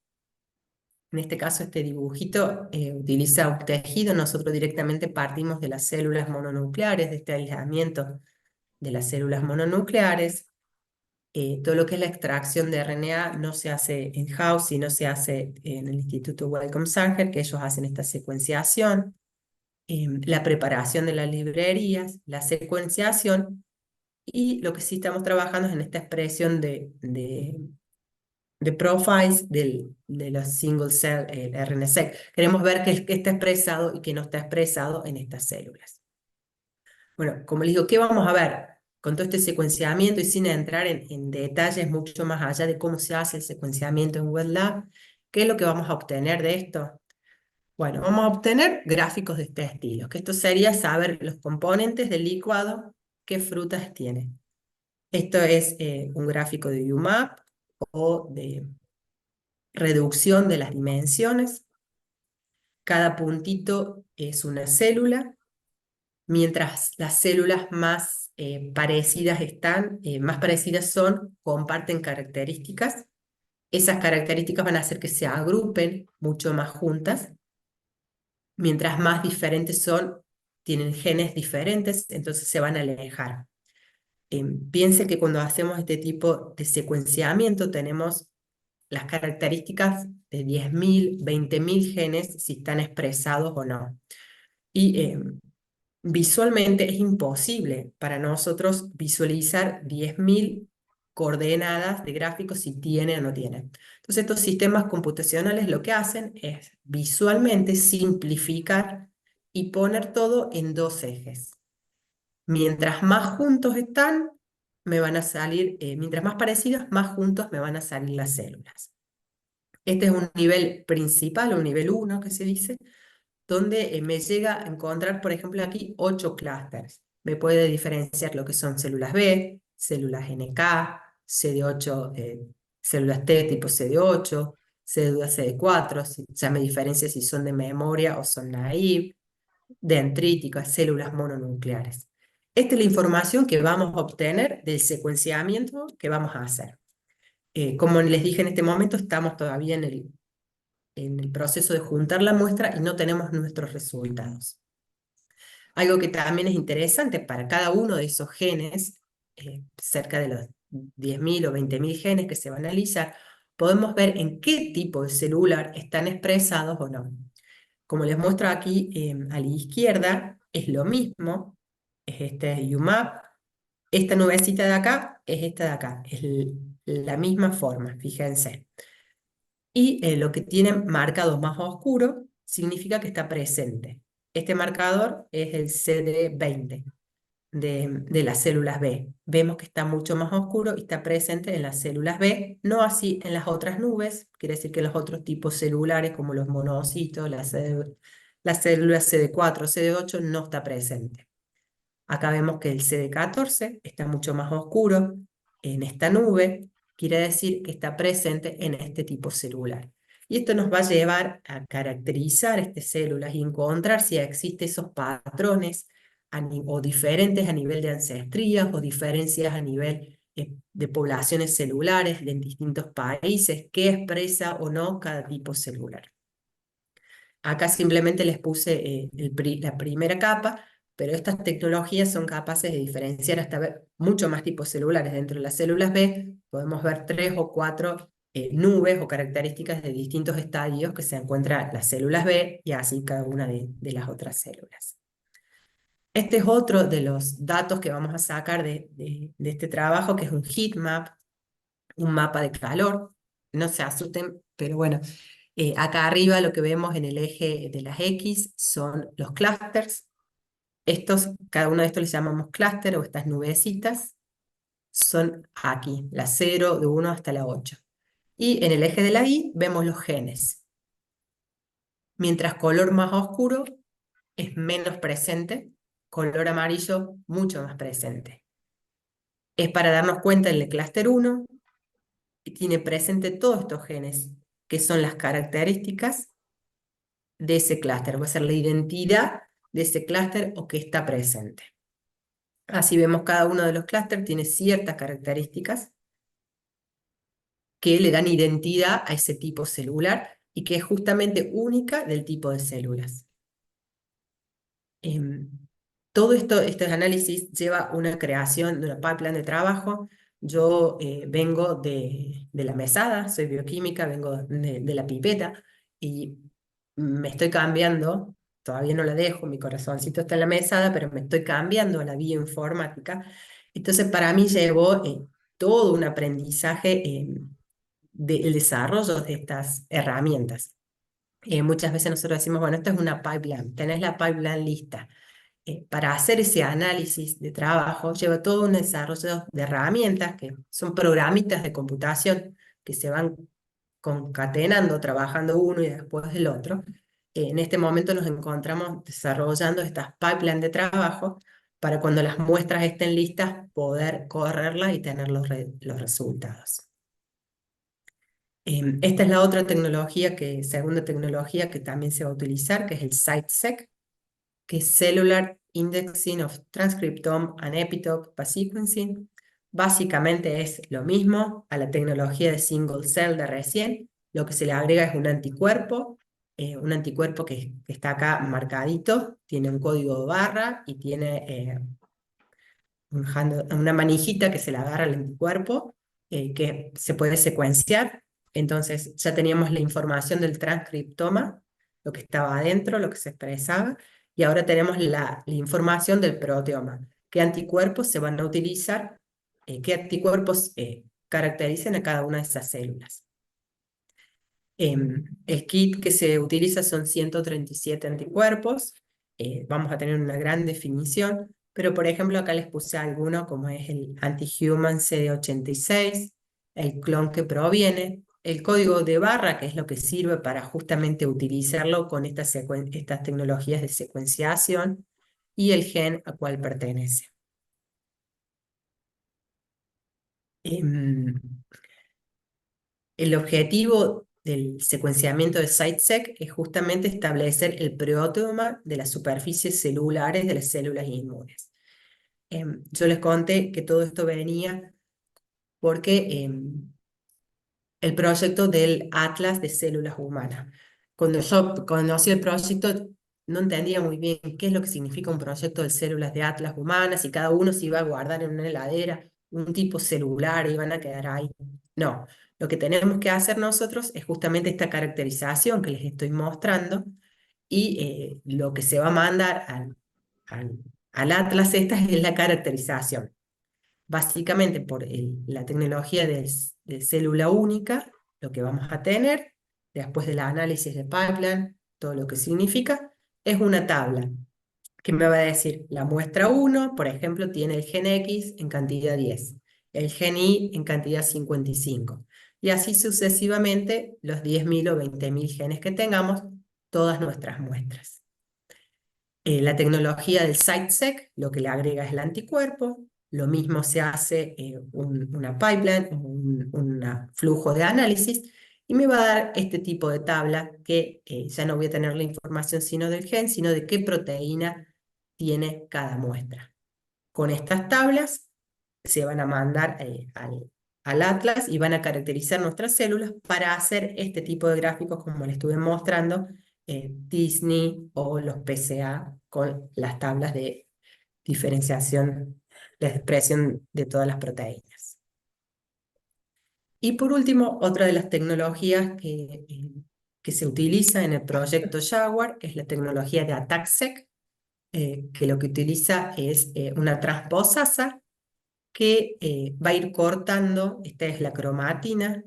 En este caso, este dibujito utiliza un tejido. Nosotros directamente partimos de las células mononucleares, de este aislamiento de las células mononucleares. Todo lo que es la extracción de RNA no se hace in-house, sino se hace en el Instituto Wellcome Sanger, que ellos hacen esta secuenciación. La preparación de las librerías, la secuenciación, y lo que sí estamos trabajando es en esta expresión de profiles de los single cell RNA-seq. Queremos ver qué está expresado y qué no está expresado en estas células. Bueno, como les digo, ¿qué vamos a ver? Con todo este secuenciamiento y sin entrar en detalles mucho más allá de cómo se hace el secuenciamiento en wet lab, ¿qué es lo que vamos a obtener de esto? Bueno, vamos a obtener gráficos de este estilo, que esto sería saber los componentes del licuado, qué frutas tiene. Esto es un gráfico de UMAP o de reducción de las dimensiones. Cada puntito es una célula, mientras las células más parecidas más parecidas son, comparten características. Esas características van a hacer que se agrupen mucho más juntas. Mientras más diferentes son, tienen genes diferentes, entonces se van a alejar. Piensen que cuando hacemos este tipo de secuenciamiento tenemos las características de 10.000, 20.000 genes, si están expresados o no. Y visualmente es imposible para nosotros visualizar 10.000 coordenadas de gráficos si tienen o no tienen. Entonces estos sistemas computacionales lo que hacen es visualmente simplificar y poner todo en dos ejes. Mientras más juntos están, me van a salir, mientras más parecidos, más juntos me van a salir las células. Este es un nivel principal, un nivel 1 que se dice, donde me llega a encontrar, por ejemplo, aquí 8 clústeres. Me puede diferenciar lo que son células B, células NK, CD8, células T tipo CD8, células CD4, ya me diferencia si son de memoria o son naive, dendríticas, células mononucleares. Esta es la información que vamos a obtener del secuenciamiento que vamos a hacer. Como les dije en este momento, estamos todavía en el proceso de juntar la muestra y no tenemos nuestros resultados. Algo que también es interesante para cada uno de esos genes, cerca de los 10.000 o 20.000 genes que se van a analizar, podemos ver en qué tipo de celular están expresados o no. Como les muestro aquí a la izquierda, es lo mismo, es este UMAP, esta nubecita de acá es esta de acá, es la misma forma, fíjense. Y lo que tiene marcado más oscuro significa que está presente. Este marcador es el CD20 de las células B. Vemos que está mucho más oscuro y está presente en las células B, no así en las otras nubes, quiere decir que los otros tipos celulares como los monocitos, las células CD4, CD8 no está presente. Acá vemos que el CD14 está mucho más oscuro en esta nube, quiere decir que está presente en este tipo celular. Y esto nos va a llevar a caracterizar estas células y encontrar si existen esos patrones o diferentes a nivel de ancestría o diferencias a nivel de poblaciones celulares en distintos países, que expresa o no cada tipo celular. Acá simplemente les puse la primera capa, pero estas tecnologías son capaces de diferenciar hasta ver mucho más tipos celulares. Dentro de las células B podemos ver 3 o 4 nubes o características de distintos estadios que se encuentran las células B y así cada una de las otras células. Este es otro de los datos que vamos a sacar de este trabajo, que es un heat map, un mapa de calor. No se asusten, pero bueno, acá arriba lo que vemos en el eje de las X son los clústeres. Cada uno de estos les llamamos clúster o estas nubecitas. Son aquí, la 0, de 1 hasta la 8. Y en el eje de la Y vemos los genes. Mientras color más oscuro es menos presente, color amarillo mucho más presente. Es para darnos cuenta en el clúster 1 que tiene presente todos estos genes, que son las características de ese clúster, va a ser la identidad de ese clúster o que está presente. Así vemos cada uno de los clústeres tiene ciertas características que le dan identidad a ese tipo celular y que es justamente única del tipo de células. Todo este análisis lleva una creación de una pipeline de trabajo. Yo vengo de la mesada, soy bioquímica, vengo de la pipeta y me estoy cambiando, todavía no la dejo, mi corazoncito está en la mesada, pero me estoy cambiando a la bioinformática. Entonces para mí llevó todo un aprendizaje del desarrollo de estas herramientas. Muchas veces nosotros decimos, bueno, esto es una pipeline, tenés la pipeline lista. Para hacer ese análisis de trabajo lleva todo un desarrollo de herramientas que son programitas de computación que se van concatenando, trabajando uno y después el otro. En este momento nos encontramos desarrollando estas pipelines de trabajo para cuando las muestras estén listas poder correrlas y tener los resultados. Esta es la otra tecnología, segunda tecnología que también se va a utilizar, que es el CiteSeq, que es Cellular Indexing of Transcriptome and Epitope by Sequencing. Básicamente es lo mismo a la tecnología de single cell de recién. Lo que se le agrega es un anticuerpo que está acá marcadito, tiene un código de barra y tiene una manijita que se le agarra al anticuerpo, que se puede secuenciar. Entonces ya teníamos la información del transcriptoma, lo que estaba adentro, lo que se expresaba, y ahora tenemos la información del proteoma. ¿Qué anticuerpos se van a utilizar? ¿Qué anticuerpos caracterizan a cada una de esas células? El kit que se utiliza son 137 anticuerpos. Vamos a tener una gran definición, pero por ejemplo acá les puse alguno como es el anti-human CD86, el clon que proviene, el código de barra, que es lo que sirve para justamente utilizarlo con estas tecnologías de secuenciación, y el gen a cual pertenece. El objetivo del secuenciamiento de CiteSeq es justamente establecer el proteoma de las superficies celulares de las células inmunes. Yo les conté que todo esto venía porque el proyecto del Atlas de Células Humanas. Cuando yo conocí el proyecto, no entendía muy bien qué es lo que significa un proyecto de células de Atlas humanas, y cada uno se iba a guardar en una heladera, un tipo celular, y iban a quedar ahí. No, lo que tenemos que hacer nosotros es justamente esta caracterización que les estoy mostrando, y lo que se va a mandar al Atlas esta es la caracterización. Básicamente por la tecnología de célula única, lo que vamos a tener, después del análisis de pipeline, todo lo que significa, es una tabla que me va a decir la muestra 1, por ejemplo, tiene el gen X en cantidad 10, el gen Y en cantidad 55, y así sucesivamente los 10.000 o 20.000 genes que tengamos, todas nuestras muestras. La tecnología del CiteSeq lo que le agrega es el anticuerpo. Lo mismo se hace una pipeline, un flujo de análisis, y me va a dar este tipo de tabla que ya no voy a tener la información sino del gen, sino de qué proteína tiene cada muestra. Con estas tablas se van a mandar al Atlas y van a caracterizar nuestras células para hacer este tipo de gráficos como les estuve mostrando, Disney o los PCA con las tablas de diferenciación, de expresión de todas las proteínas. Y por último, otra de las tecnologías que se utiliza en el proyecto Jaguar es la tecnología de ATAC-seq, que lo que utiliza es una transposasa que va a ir cortando. Esta es la cromatina,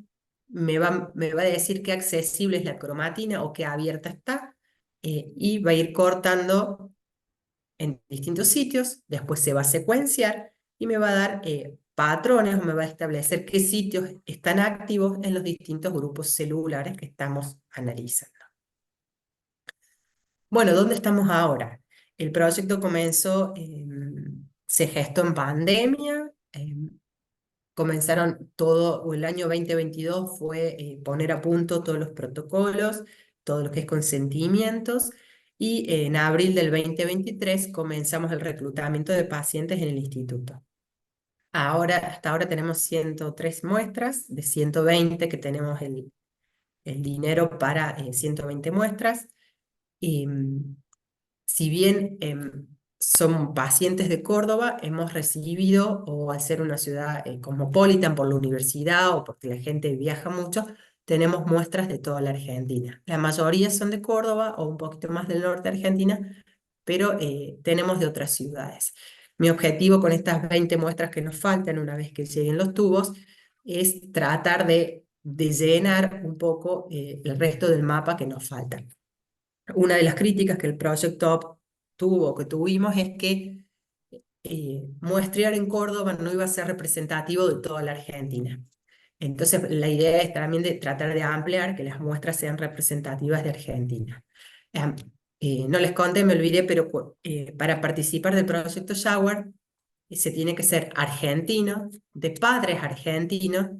me va a decir qué accesible es la cromatina o qué abierta está, y va a ir cortando en distintos sitios, después se va a secuenciar y me va a dar patrones, o me va a establecer qué sitios están activos en los distintos grupos celulares que estamos analizando. Bueno, ¿dónde estamos ahora? El proyecto comenzó, se gestó en pandemia. Comenzaron todo, o el año 2022 fue poner a punto todos los protocolos, todo lo que es consentimientos, y en abril del 2023 comenzamos el reclutamiento de pacientes en el instituto. Hasta ahora tenemos 103 muestras, de 120 que tenemos el dinero para 120 muestras, y si bien son pacientes de Córdoba, hemos recibido, o al ser una ciudad cosmopolitan por la universidad o porque la gente viaja mucho, tenemos muestras de toda la Argentina. La mayoría son de Córdoba o un poquito más del norte de Argentina, pero tenemos de otras ciudades. Mi objetivo con estas 20 muestras que nos faltan una vez que lleguen los tubos es tratar de llenar un poco el resto del mapa que nos falta. Una de las críticas que el proyecto que tuvimos, es que muestrear en Córdoba no iba a ser representativo de toda la Argentina. Entonces, la idea es también de tratar de ampliar que las muestras sean representativas de Argentina. No les conté, me olvidé, pero para participar del proyecto Jaguar se tiene que ser argentino, de padres argentinos,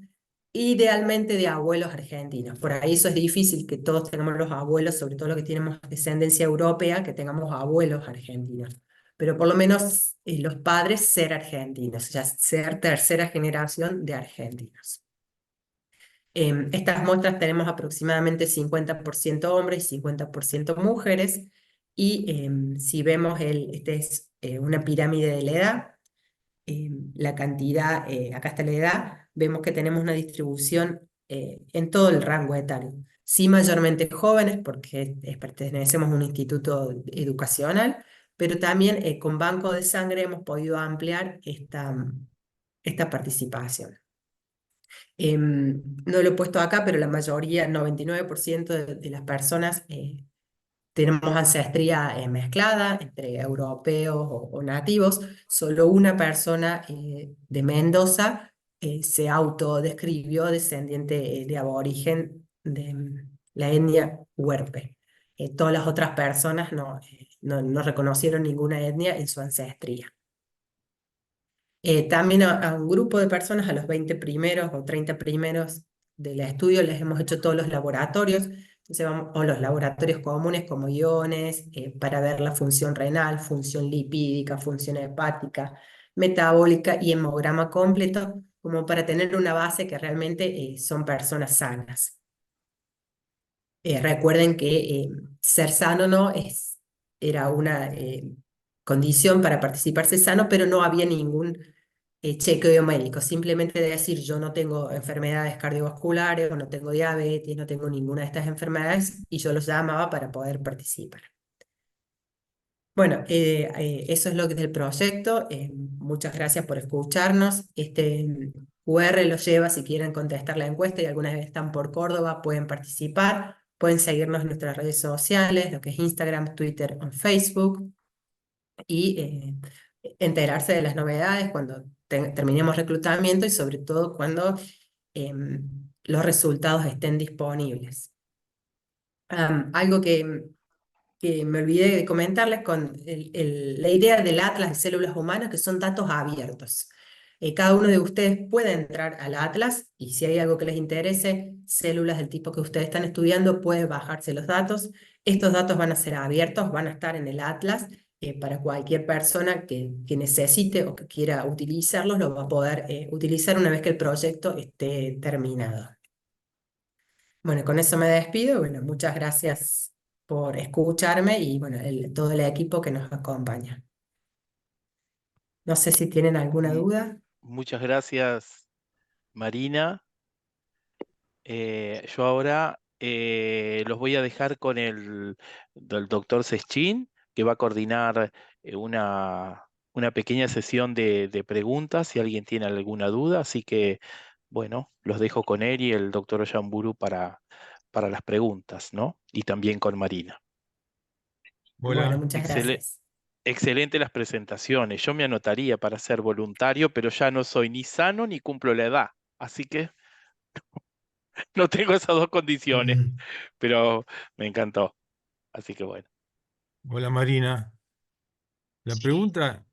idealmente de abuelos argentinos. Por ahí eso es difícil, que todos tengamos los abuelos, sobre todo los que tenemos descendencia europea, que tengamos abuelos argentinos. Pero por lo menos los padres ser argentinos, ya ser tercera generación de argentinos. Estas muestras tenemos aproximadamente 50% hombres y 50% mujeres. Y si vemos, esta es una pirámide de la edad. La cantidad, acá está la edad, vemos que tenemos una distribución en todo el rango etario. Sí, mayormente jóvenes, porque pertenecemos a un instituto educacional, pero también con banco de sangre hemos podido ampliar esta participación. No lo he puesto acá, pero la mayoría, 99% de las personas tenemos ancestría mezclada entre europeos o nativos. Solo una persona de Mendoza se autodescribió descendiente de aborigen de la etnia Huerpe. Todas las otras personas no reconocieron ninguna etnia en su ancestría. También a un grupo de personas, a los 20 primeros o 30 primeros del estudio, les hemos hecho todos los laboratorios. Entonces o los laboratorios comunes como iones, para ver la función renal, función lipídica, función hepática, metabólica y hemograma completo, como para tener una base que realmente son personas sanas. Recuerden que ser sano era una condición para participarse sano, pero no había ningún chequeo médico. Simplemente decir yo no tengo enfermedades cardiovasculares o no tengo diabetes, no tengo ninguna de estas enfermedades, y yo los llamaba para poder participar. Bueno, eso es lo que es el proyecto. Muchas gracias por escucharnos. Este QR los lleva si quieren contestar la encuesta y alguna vez están por Córdoba, pueden participar. Pueden seguirnos en nuestras redes sociales, lo que es Instagram, Twitter o Facebook, y enterarse de las novedades cuando terminemos reclutamiento y sobre todo cuando los resultados estén disponibles. Algo que me olvidé de comentarles con la idea del Atlas de Células Humanas, que son datos abiertos. Cada uno de ustedes puede entrar al Atlas y si hay algo que les interese, células del tipo que ustedes están estudiando, puede bajarse los datos. Estos datos van a ser abiertos, van a estar en el Atlas. Para cualquier persona que necesite o que quiera utilizarlos, lo va a poder utilizar una vez que el proyecto esté terminado. Bueno, con eso me despido. Bueno, muchas gracias por escucharme y bueno, todo el equipo que nos acompaña. No sé si tienen alguna duda. Muchas gracias, Marina. Yo ahora los voy a dejar con el doctor Seschin, que va a coordinar una pequeña sesión de preguntas si alguien tiene alguna duda. Así que, bueno, los dejo con él y el doctor Ollamburu para las preguntas, ¿no? Y también con Marina. Bueno, Hola, muchas gracias. Excelente las presentaciones. Yo me anotaría para ser voluntario, pero ya no soy ni sano ni cumplo la edad. Así que no tengo esas dos condiciones, pero me encantó. Así que bueno. hola Marina. La pregunta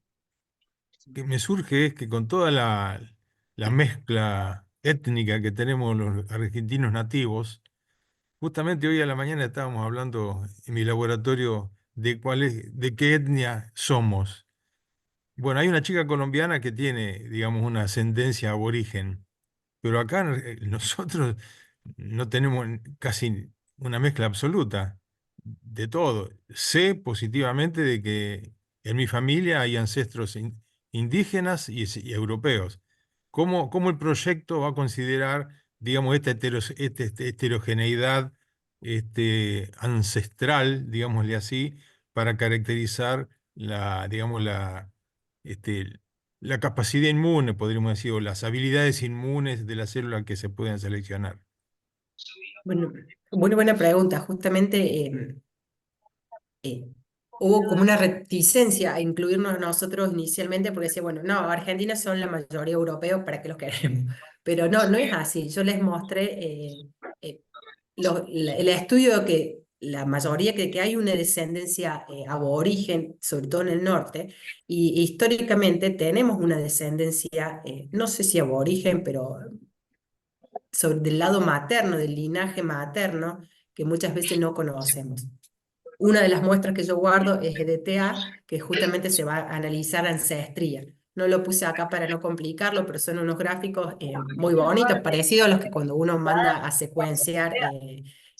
que me surge es que con toda la mezcla étnica que tenemos los argentinos nativos, justamente hoy a la mañana estábamos hablando en mi laboratorio de qué etnia somos. Bueno, hay una chica colombiana que tiene, digamos, una ascendencia aborigen, pero acá nosotros no tenemos casi una mezcla absoluta de todo. Sé positivamente de que en mi familia hay ancestros indígenas y europeos. ¿Cómo el proyecto va a considerar, digamos, esta heterogeneidad ancestral, digámosle así, para caracterizar digamos, este, la capacidad inmune, podríamos decir, o las habilidades inmunes de la célula que se pueden seleccionar? Bueno, buena pregunta. Justamente hubo como una reticencia a incluirnos nosotros inicialmente porque decía, bueno, no, Argentina son la mayoría europeos, ¿para qué los queremos? Pero no es así. Yo les mostré el estudio que la mayoría que hay una descendencia aborigen, sobre todo en el norte, y históricamente tenemos una descendencia, no sé si aborigen, pero sobre del lado materno, del linaje materno, que muchas veces no conocemos. Una de las muestras que yo guardo es EDTA, que justamente se va a analizar ancestría. No lo puse acá para no complicarlo, pero son unos gráficos muy bonitos, parecidos a los que cuando uno manda a secuenciar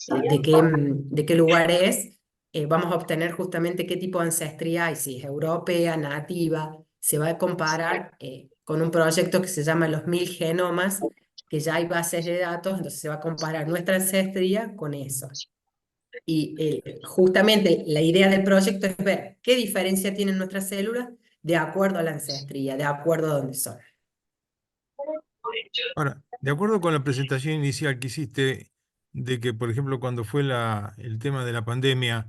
de qué lugar es, vamos a obtener justamente qué tipo de ancestría hay, si es europea, nativa. Se va a comparar con un proyecto que se llama los 1000 genomas, que ya hay bases de datos, entonces se va a comparar nuestra ancestría con eso. Y justamente la idea del proyecto es ver qué diferencia tienen nuestras células de acuerdo a la ancestría, de acuerdo a dónde son. Ahora, de acuerdo con la presentación inicial que hiciste, de que, por ejemplo, cuando fue el tema de la pandemia,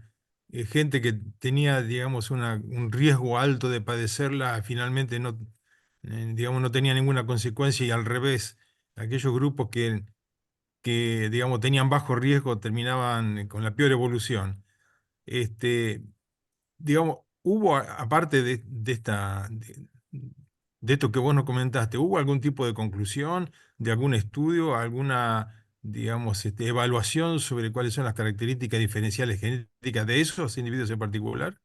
gente que tenía, digamos, un riesgo alto de padecerla, finalmente no, digamos, no tenía ninguna consecuencia y al revés, aquellos grupos digamos, tenían bajo riesgo terminaban con la peor evolución. Este, digamos, hubo, aparte de esto que vos nos comentaste, ¿hubo algún tipo de conclusión de algún estudio, alguna, digamos, evaluación sobre cuáles son las características diferenciales genéticas de esos individuos en particular?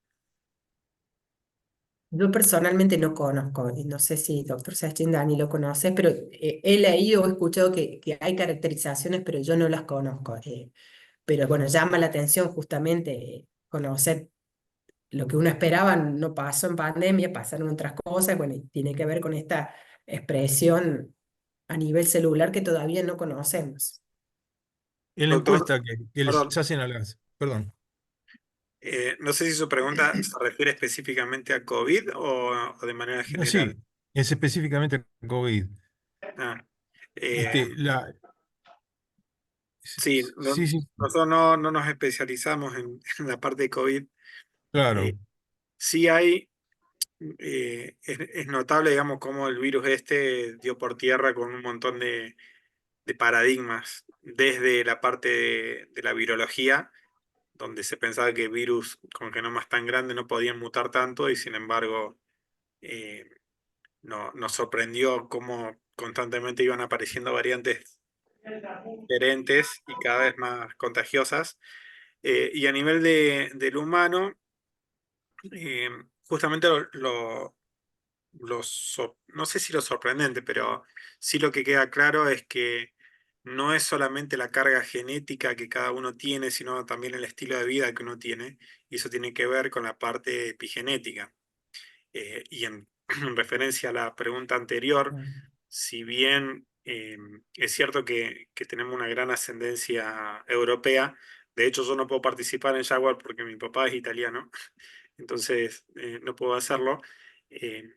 Yo personalmente no conozco, y no sé si doctor Sachin Dani lo conoce, pero he leído o he escuchado que hay caracterizaciones, pero yo no las conozco. Pero bueno, llama la atención justamente conocer lo que uno esperaba, no pasó en pandemia, pasaron otras cosas, bueno, y tiene que ver con esta expresión a nivel celular que todavía no conocemos. En la Doctor, encuesta que les perdón, hacen a las... Perdón. no sé si su pregunta se refiere específicamente a COVID o de manera No, general. sí, es específicamente COVID. Ah, eh, Este, la, sí, sí, sí, nosotros no nos especializamos en la parte de COVID. Eh, claro. sí hay, es notable, digamos, cómo el virus este dio por tierra con un montón de paradigmas, desde la parte de la virología, donde se pensaba que virus con genomas tan grandes no podían mutar tanto y sin embargo eh, nos sorprendió cómo constantemente iban apareciendo variantes diferentes y cada vez más contagiosas. Y a nivel del humano, eh, justamente no sé si lo sorprendente, pero sí lo que queda claro es que no es solamente la carga genética que cada uno tiene, sino también el estilo de vida que uno tiene, y eso tiene que ver con la parte epigenética. Y en, en referencia a la pregunta anterior, si bien es cierto que tenemos una gran ascendencia europea, de hecho yo no puedo participar en Jaguar porque mi papá es italiano, entonces no puedo hacerlo. Eh,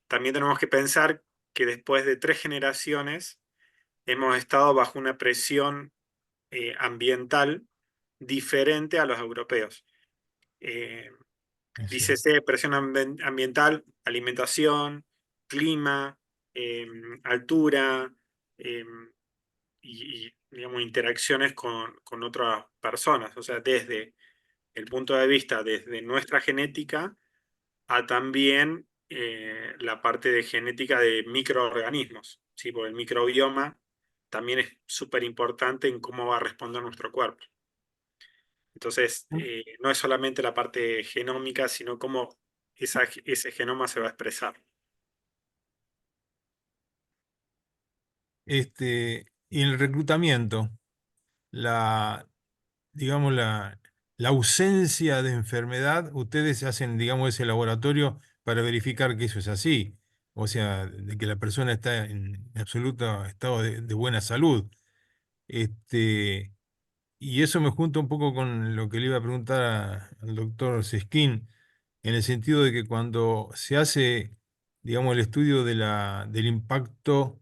También tenemos que pensar que después de 3 generaciones hemos estado bajo una presión ambiental diferente a los europeos. Eh, Eso. Dícese presión ambiental, alimentación, clima, altura digamos, interacciones con otras personas. O sea, desde el punto de vista, desde nuestra genética a también la parte de genética de microorganismos, ¿sí? Porque el microbioma también es súper importante en cómo va a responder nuestro cuerpo. Entonces, no es solamente la parte genómica, sino cómo ese genoma se va a expresar. Y en el reclutamiento, la, digamos, la ausencia de enfermedad, ustedes hacen, digamos, ese laboratorio para verificar que eso es así. O sea, de que la persona está en absoluto estado de buena salud. Este, y eso me junta un poco con lo que le iba a preguntar al doctor Seskin, en el sentido de que cuando se hace, digamos, el estudio del impacto,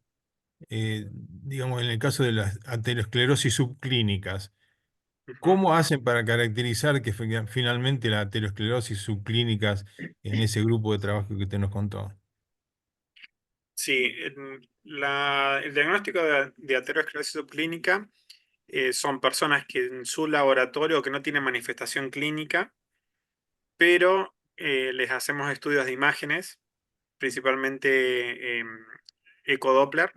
digamos, en el caso de las aterosclerosis subclínicas, Ujú. ¿cómo hacen para caracterizar que finalmente la aterosclerosis subclínicas en ese grupo de trabajo que usted nos contó? Sí, el diagnóstico de aterosclerosis subclínica son personas que en su laboratorio que no tienen manifestación clínica, pero les hacemos estudios de imágenes, principalmente ecodoppler,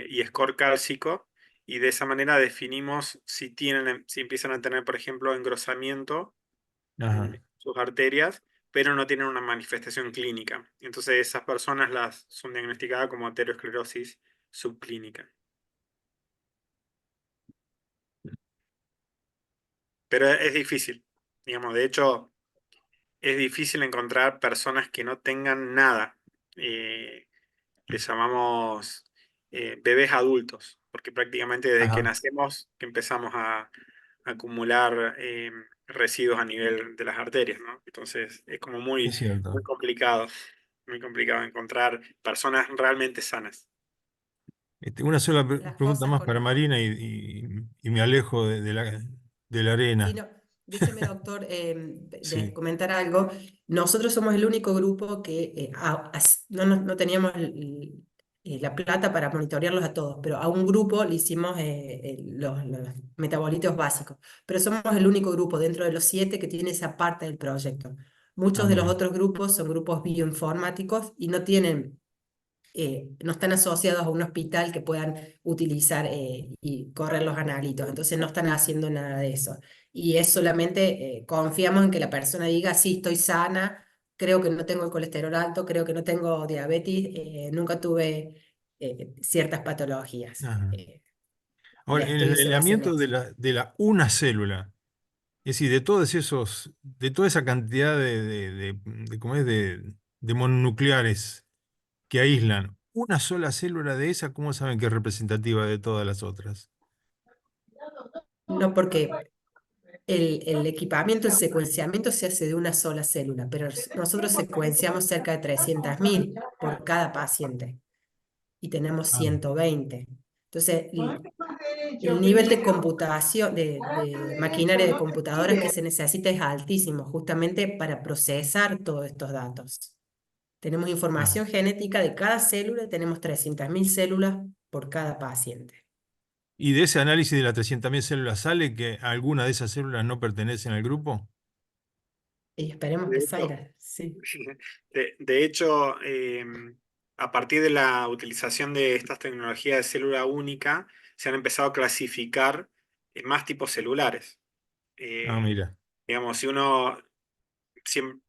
y score cálcico, y de esa manera definimos si empiezan a tener, por ejemplo, engrosamiento Ajá. en sus arterias, pero no tienen una manifestación clínica. Entonces esas personas son diagnosticadas como aterosclerosis subclínica. Pero es difícil, digamos, de hecho es difícil encontrar personas que no tengan nada. Les llamamos bebés adultos, porque prácticamente desde que Ajá. nacemos que empezamos a acumular residuos a nivel de las arterias, ¿no? Entonces es como Es cierto. muy complicado encontrar personas realmente sanas. Una sola Las pregunta cosas más para con... Marina y me alejo de la Sí, arena. no, déjeme, doctor, de Sí. comentar algo. Nosotros somos el único grupo que no teníamos la plata para monitorearlos a todos, pero a un grupo le hicimos los metabolitos básicos. Pero somos el único grupo dentro de los 7 que tiene esa parte del proyecto. Ah, Muchos de los mira. otros grupos son grupos bioinformáticos y no están asociados a un hospital que puedan utilizar y correr los analitos, entonces no están haciendo nada de eso. Y es solamente, confiamos en que la persona diga, sí, estoy sana, creo que no tengo el colesterol alto, creo que no tengo diabetes, nunca tuve ciertas patologías. Ajá. Y Ahora, en esto el se basa en aislamiento eso. de la una célula, es decir, de toda esa cantidad ¿cómo es? De mononucleares que aíslan, una sola célula de esa, ¿cómo saben que es representativa de todas las otras? No porque el equipamiento, el secuenciamiento se hace de una sola célula, pero nosotros secuenciamos cerca de 300.000 por cada paciente y tenemos Ah, 120. Entonces, el nivel de computación, de maquinaria de computadoras que se necesita es altísimo, justamente para procesar todos estos datos. Tenemos ah. información genética de cada célula y tenemos 300.000 células por cada paciente. ¿Y de ese análisis de las 300.000 células sale que alguna de esas células no pertenecen al grupo? Y esperemos De que hecho, salga, sí. de hecho, a partir de la utilización de estas tecnologías de célula única, se han empezado a clasificar más tipos celulares. Ah, Eh, mira. digamos, siem-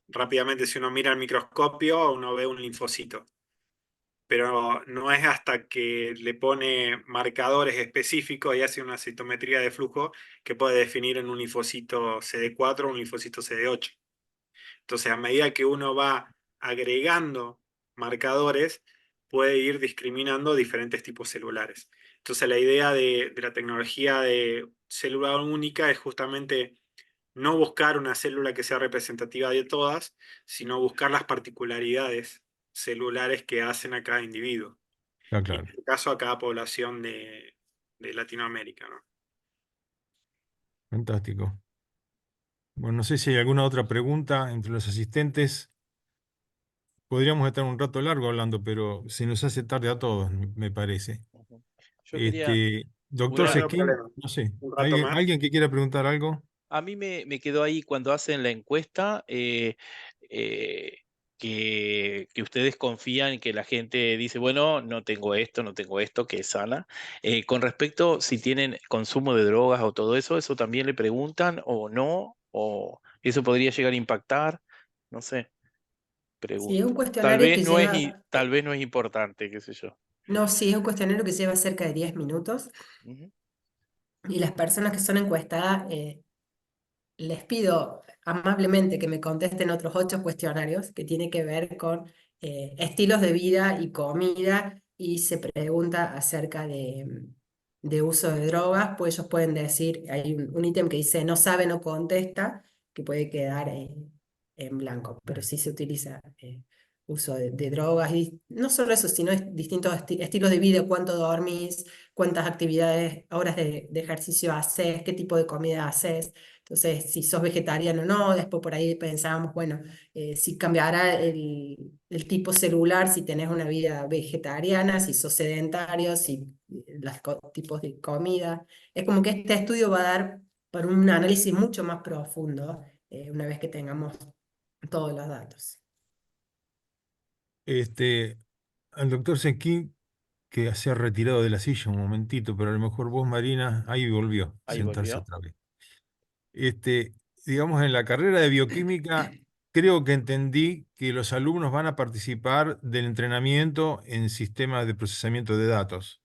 rápidamente, si uno mira al microscopio, uno ve un linfocito. Pero no es hasta que le pone marcadores específicos y hace una citometría de flujo que puede definir en un linfocito CD4 o un linfocito CD8. Entonces, a medida que uno va agregando marcadores, puede ir discriminando diferentes tipos celulares. Entonces, la idea de la tecnología de célula única es justamente no buscar una célula que sea representativa de todas, sino buscar las particularidades celulares que hacen a cada individuo. Está Y en claro. este caso a cada población de Latinoamérica, ¿no? Fantástico. Bueno, no sé si hay alguna otra pregunta entre los asistentes. Podríamos estar un rato largo hablando, pero se nos hace tarde a todos, me parece. Ujú. Yo quería Doctor No, una, no hay Sesquín, problema. no sé, Un rato ¿alguien, más. alguien que quiera preguntar algo? a mí me quedó ahí cuando hacen la encuesta eh, que ustedes confían en que la gente dice, bueno, no tengo esto, que es sana. Con respecto si tienen consumo de drogas o todo eso, ¿eso también le preguntan o no? ¿O eso podría llegar a impactar? No sé, Sí, es un pregunto. cuestionario que lleva, Tal vez no es importante, qué sé yo. no, sí, es un cuestionario que lleva cerca de 10 minutos Ujú. y las personas que son encuestadas, les pido amablemente que me contesten otros 8 cuestionarios que tienen que ver con estilos de vida y comida y se pregunta acerca de uso de drogas, pues ellos pueden decir, hay un ítem que dice no sabe, no contesta, que puede quedar en blanco, pero sí se utiliza uso de drogas y no solo eso, sino distintos estilos de vida, cuánto dormís, cuántas actividades, horas de ejercicio haces, qué tipo de comida haces. Entonces, si sos vegetariano o no, después por ahí pensábamos, bueno, si cambiará el tipo celular, si tenés una vida vegetariana, si sos sedentario, si los tipos de comida. Es como que este estudio va a dar para un análisis mucho más profundo una vez que tengamos todos los datos. Al doctor Sesquín que se ha retirado de la silla un momentito, pero a lo mejor vos, Marina, ahí volvió a Ahí sentarse volvió. otra vez. Este, digamos, en la carrera de bioquímica, creo que entendí que los alumnos van a participar del entrenamiento en sistemas de procesamiento de datos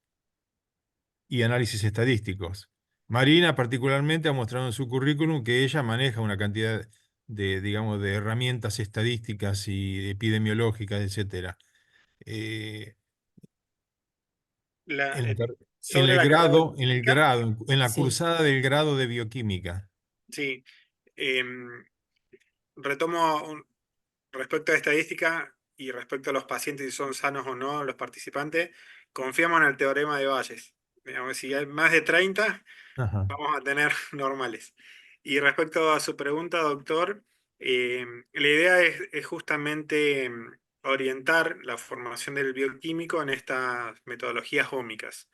y análisis estadísticos. Marina particularmente ha mostrado en su currículum que ella maneja una cantidad de, digamos, de herramientas estadísticas y epidemiológicas, etcétera. Eh, La- en la eh, car- en sobre el la carrera de grado, bioquímica, en la Sí. cursada del grado de bioquímica. sí. em, Retomo respecto a estadística y respecto a los pacientes, si son sanos o no los participantes, confiamos en el teorema de Bayes. Digamos, si hay más de 30, Ajá. vamos a tener normales. Y respecto a su pregunta, doctor, la idea es justamente orientar la formación del bioquímico en estas metodologías ómicas.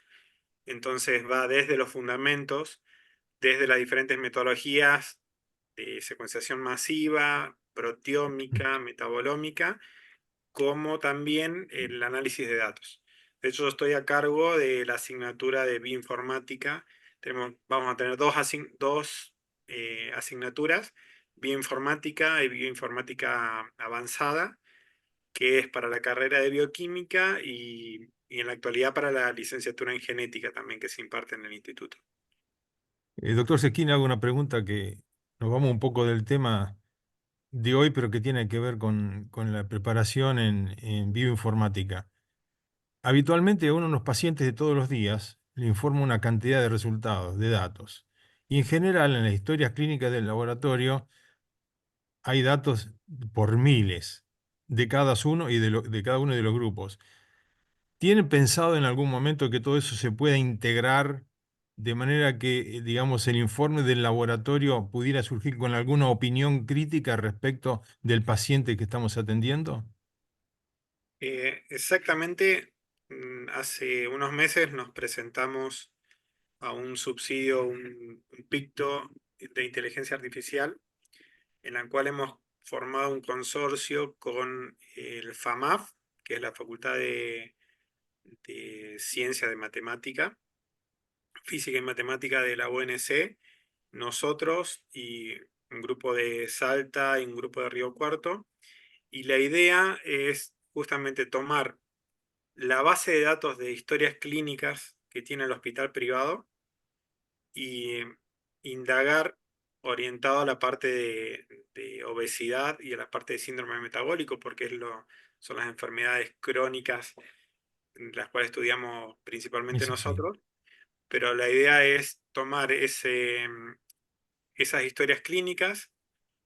Entonces va desde los fundamentos, desde las diferentes metodologías de secuenciación masiva, proteómica, metabolómica, como también el análisis de datos. De hecho, yo estoy a cargo de la asignatura de bioinformática. Vamos a tener dos asignaturas, bioinformática y bioinformática avanzada, que es para la carrera de bioquímica y en la actualidad para la licenciatura en genética también que se imparte en el instituto. Doctor Sequín, hago una pregunta que nos vamos un poco del tema de hoy, pero que tiene que ver con la preparación en bioinformática. Habitualmente a uno de los pacientes de todos los días le informa una cantidad de resultados, de datos. Y en general en las historias clínicas del laboratorio hay datos por miles de cada uno y de cada uno de los grupos. ¿Tienen pensado en algún momento que todo eso se pueda integrar de manera que, digamos, el informe del laboratorio pudiera surgir con alguna opinión crítica respecto del paciente que estamos atendiendo? Exactamente, hace unos meses nos presentamos a un subsidio, un picto de inteligencia artificial, en la cual hemos formado un consorcio con el FAMAF, que es la Facultad de Ciencia de Matemática, Física y Matemática de la UNC, nosotros y un grupo de Salta y un grupo de Río Cuarto. Y la idea es justamente tomar la base de datos de historias clínicas que tiene el hospital privado y indagar orientado a la parte de obesidad y a la parte de síndrome metabólico, porque son las enfermedades crónicas las cuales estudiamos principalmente Eso sí. nosotros, pero la idea es tomar esas historias clínicas,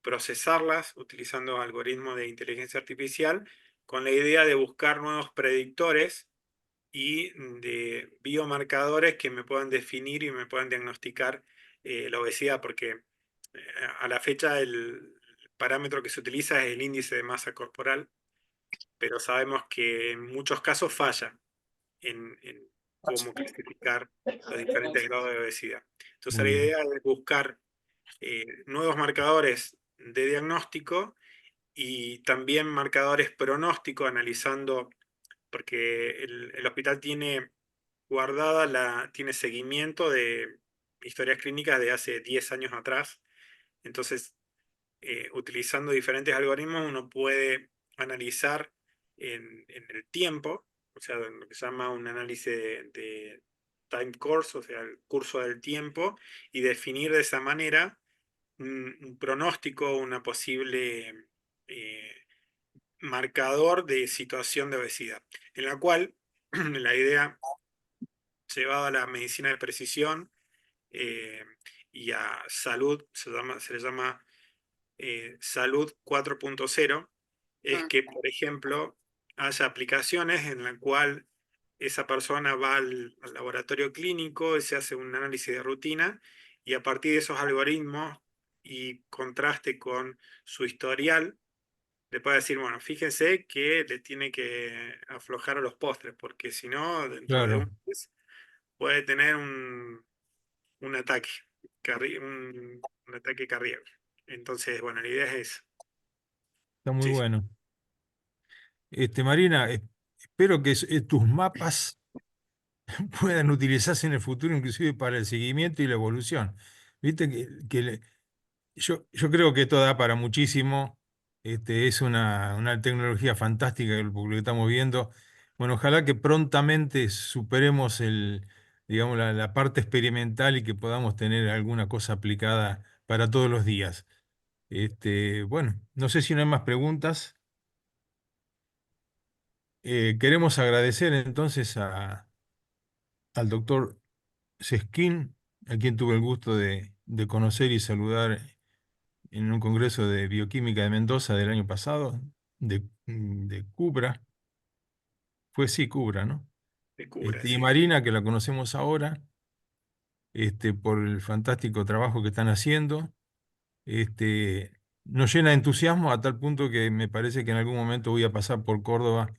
procesarlas utilizando algoritmos de inteligencia artificial, con la idea de buscar nuevos predictores y de biomarcadores que me puedan definir y me puedan diagnosticar la obesidad, porque a la fecha el parámetro que se utiliza es el índice de masa corporal, pero sabemos que en muchos casos falla en cómo clasificar los diferentes grados de obesidad. Entonces Muy la bien. idea es buscar nuevos marcadores de diagnóstico y también marcadores pronósticos analizando, porque el hospital tiene tiene seguimiento de historias clínicas de hace 10 años atrás. Entonces, utilizando diferentes algoritmos, uno puede analizar en el tiempo, o sea, lo que se llama un análisis de time course, o sea, el curso del tiempo, y definir de esa manera un pronóstico, una posible marcador de situación de obesidad, en la cual la idea llevada a la medicina de precisión eh, y a salud, se le llama salud 4.0, es que, por ejemplo, haya aplicaciones en la cual esa persona va al laboratorio clínico y se hace un análisis de rutina y a partir de esos algoritmos y contraste con su historial, le puede decir, bueno, fíjense que le tiene que aflojar a los postres, porque si no, dentro de un Claro, mes puede tener un ataque, un ataque cardíaco. Entonces, bueno, la idea es esa. está muy Sí, bueno. Marina, espero que tus mapas puedan utilizarse en el futuro inclusive para el seguimiento y la evolución. Viste yo creo que esto da para muchísimo. Es una tecnología fantástica por lo que estamos viendo. Bueno, ojalá que prontamente superemos digamos, la parte experimental y que podamos tener alguna cosa aplicada para todos los días. Bueno, no sé si no hay más preguntas. Queremos agradecer entonces al doctor Seskin, a quien tuve el gusto de conocer y saludar en un congreso de bioquímica de Mendoza del año pasado, de Cubra. Fue sí, Cubra, ¿no? De cura, Y sí. Marina, que la conocemos ahora, por el fantástico trabajo que están haciendo. Este, Nos llena de entusiasmo a tal punto que me parece que en algún momento voy a pasar por Córdoba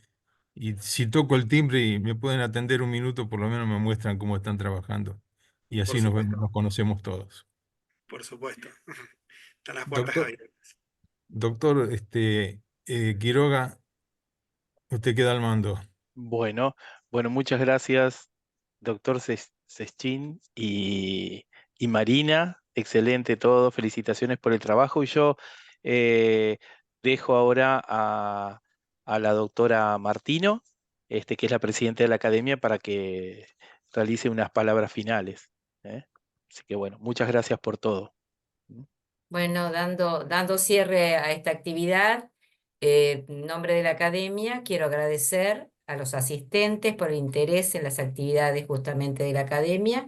y si toco el timbre y me pueden atender un minuto, por lo menos me muestran cómo están trabajando. Y Por así supuesto, nos conocemos todos. por supuesto. Están las puertas Doctor, abiertas. doctor Quiroga, usted queda al mando. Bueno, bueno, muchas gracias, doctor Seschin y Marina. Excelente todo, felicitaciones por el trabajo. Y yo eh, dejo ahora a la doctora Martino, que es la presidenta de la academia, para que realice unas palabras finales. ¿Eh? Así que bueno, muchas gracias por todo. Bueno, dando cierre a esta actividad, en nombre de la academia, quiero agradecer a los asistentes por el interés en las actividades justamente de la academia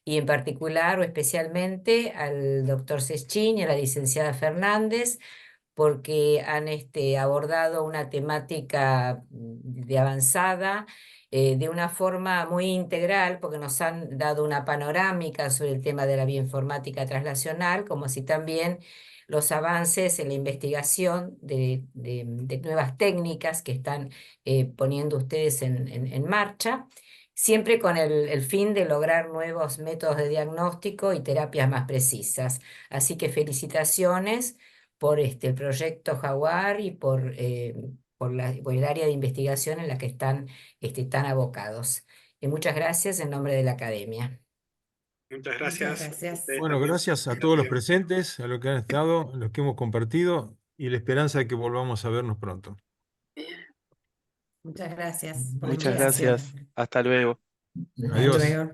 y en particular o especialmente al doctor Seschin y a la licenciada Fernández porque han abordado una temática de avanzada de una forma muy integral, porque nos han dado una panorámica sobre el tema de la bioinformática translacional, como así también los avances en la investigación de nuevas técnicas que están poniendo ustedes en marcha, siempre con el fin de lograr nuevos métodos de diagnóstico y terapias más precisas. Así que felicitaciones por el proyecto Jaguar y por el área de investigación en la que están tan abocados. Muchas gracias en nombre de la academia. Muchas Muchas gracias. gracias. Ustedes Bueno, también. gracias a todos los Gracias. presentes, a los que han estado, a los que hemos compartido y la esperanza de que volvamos a vernos pronto. Muchas gracias por la Muchas invitación. gracias. Hasta Hasta luego. luego. Hasta Adiós. luego.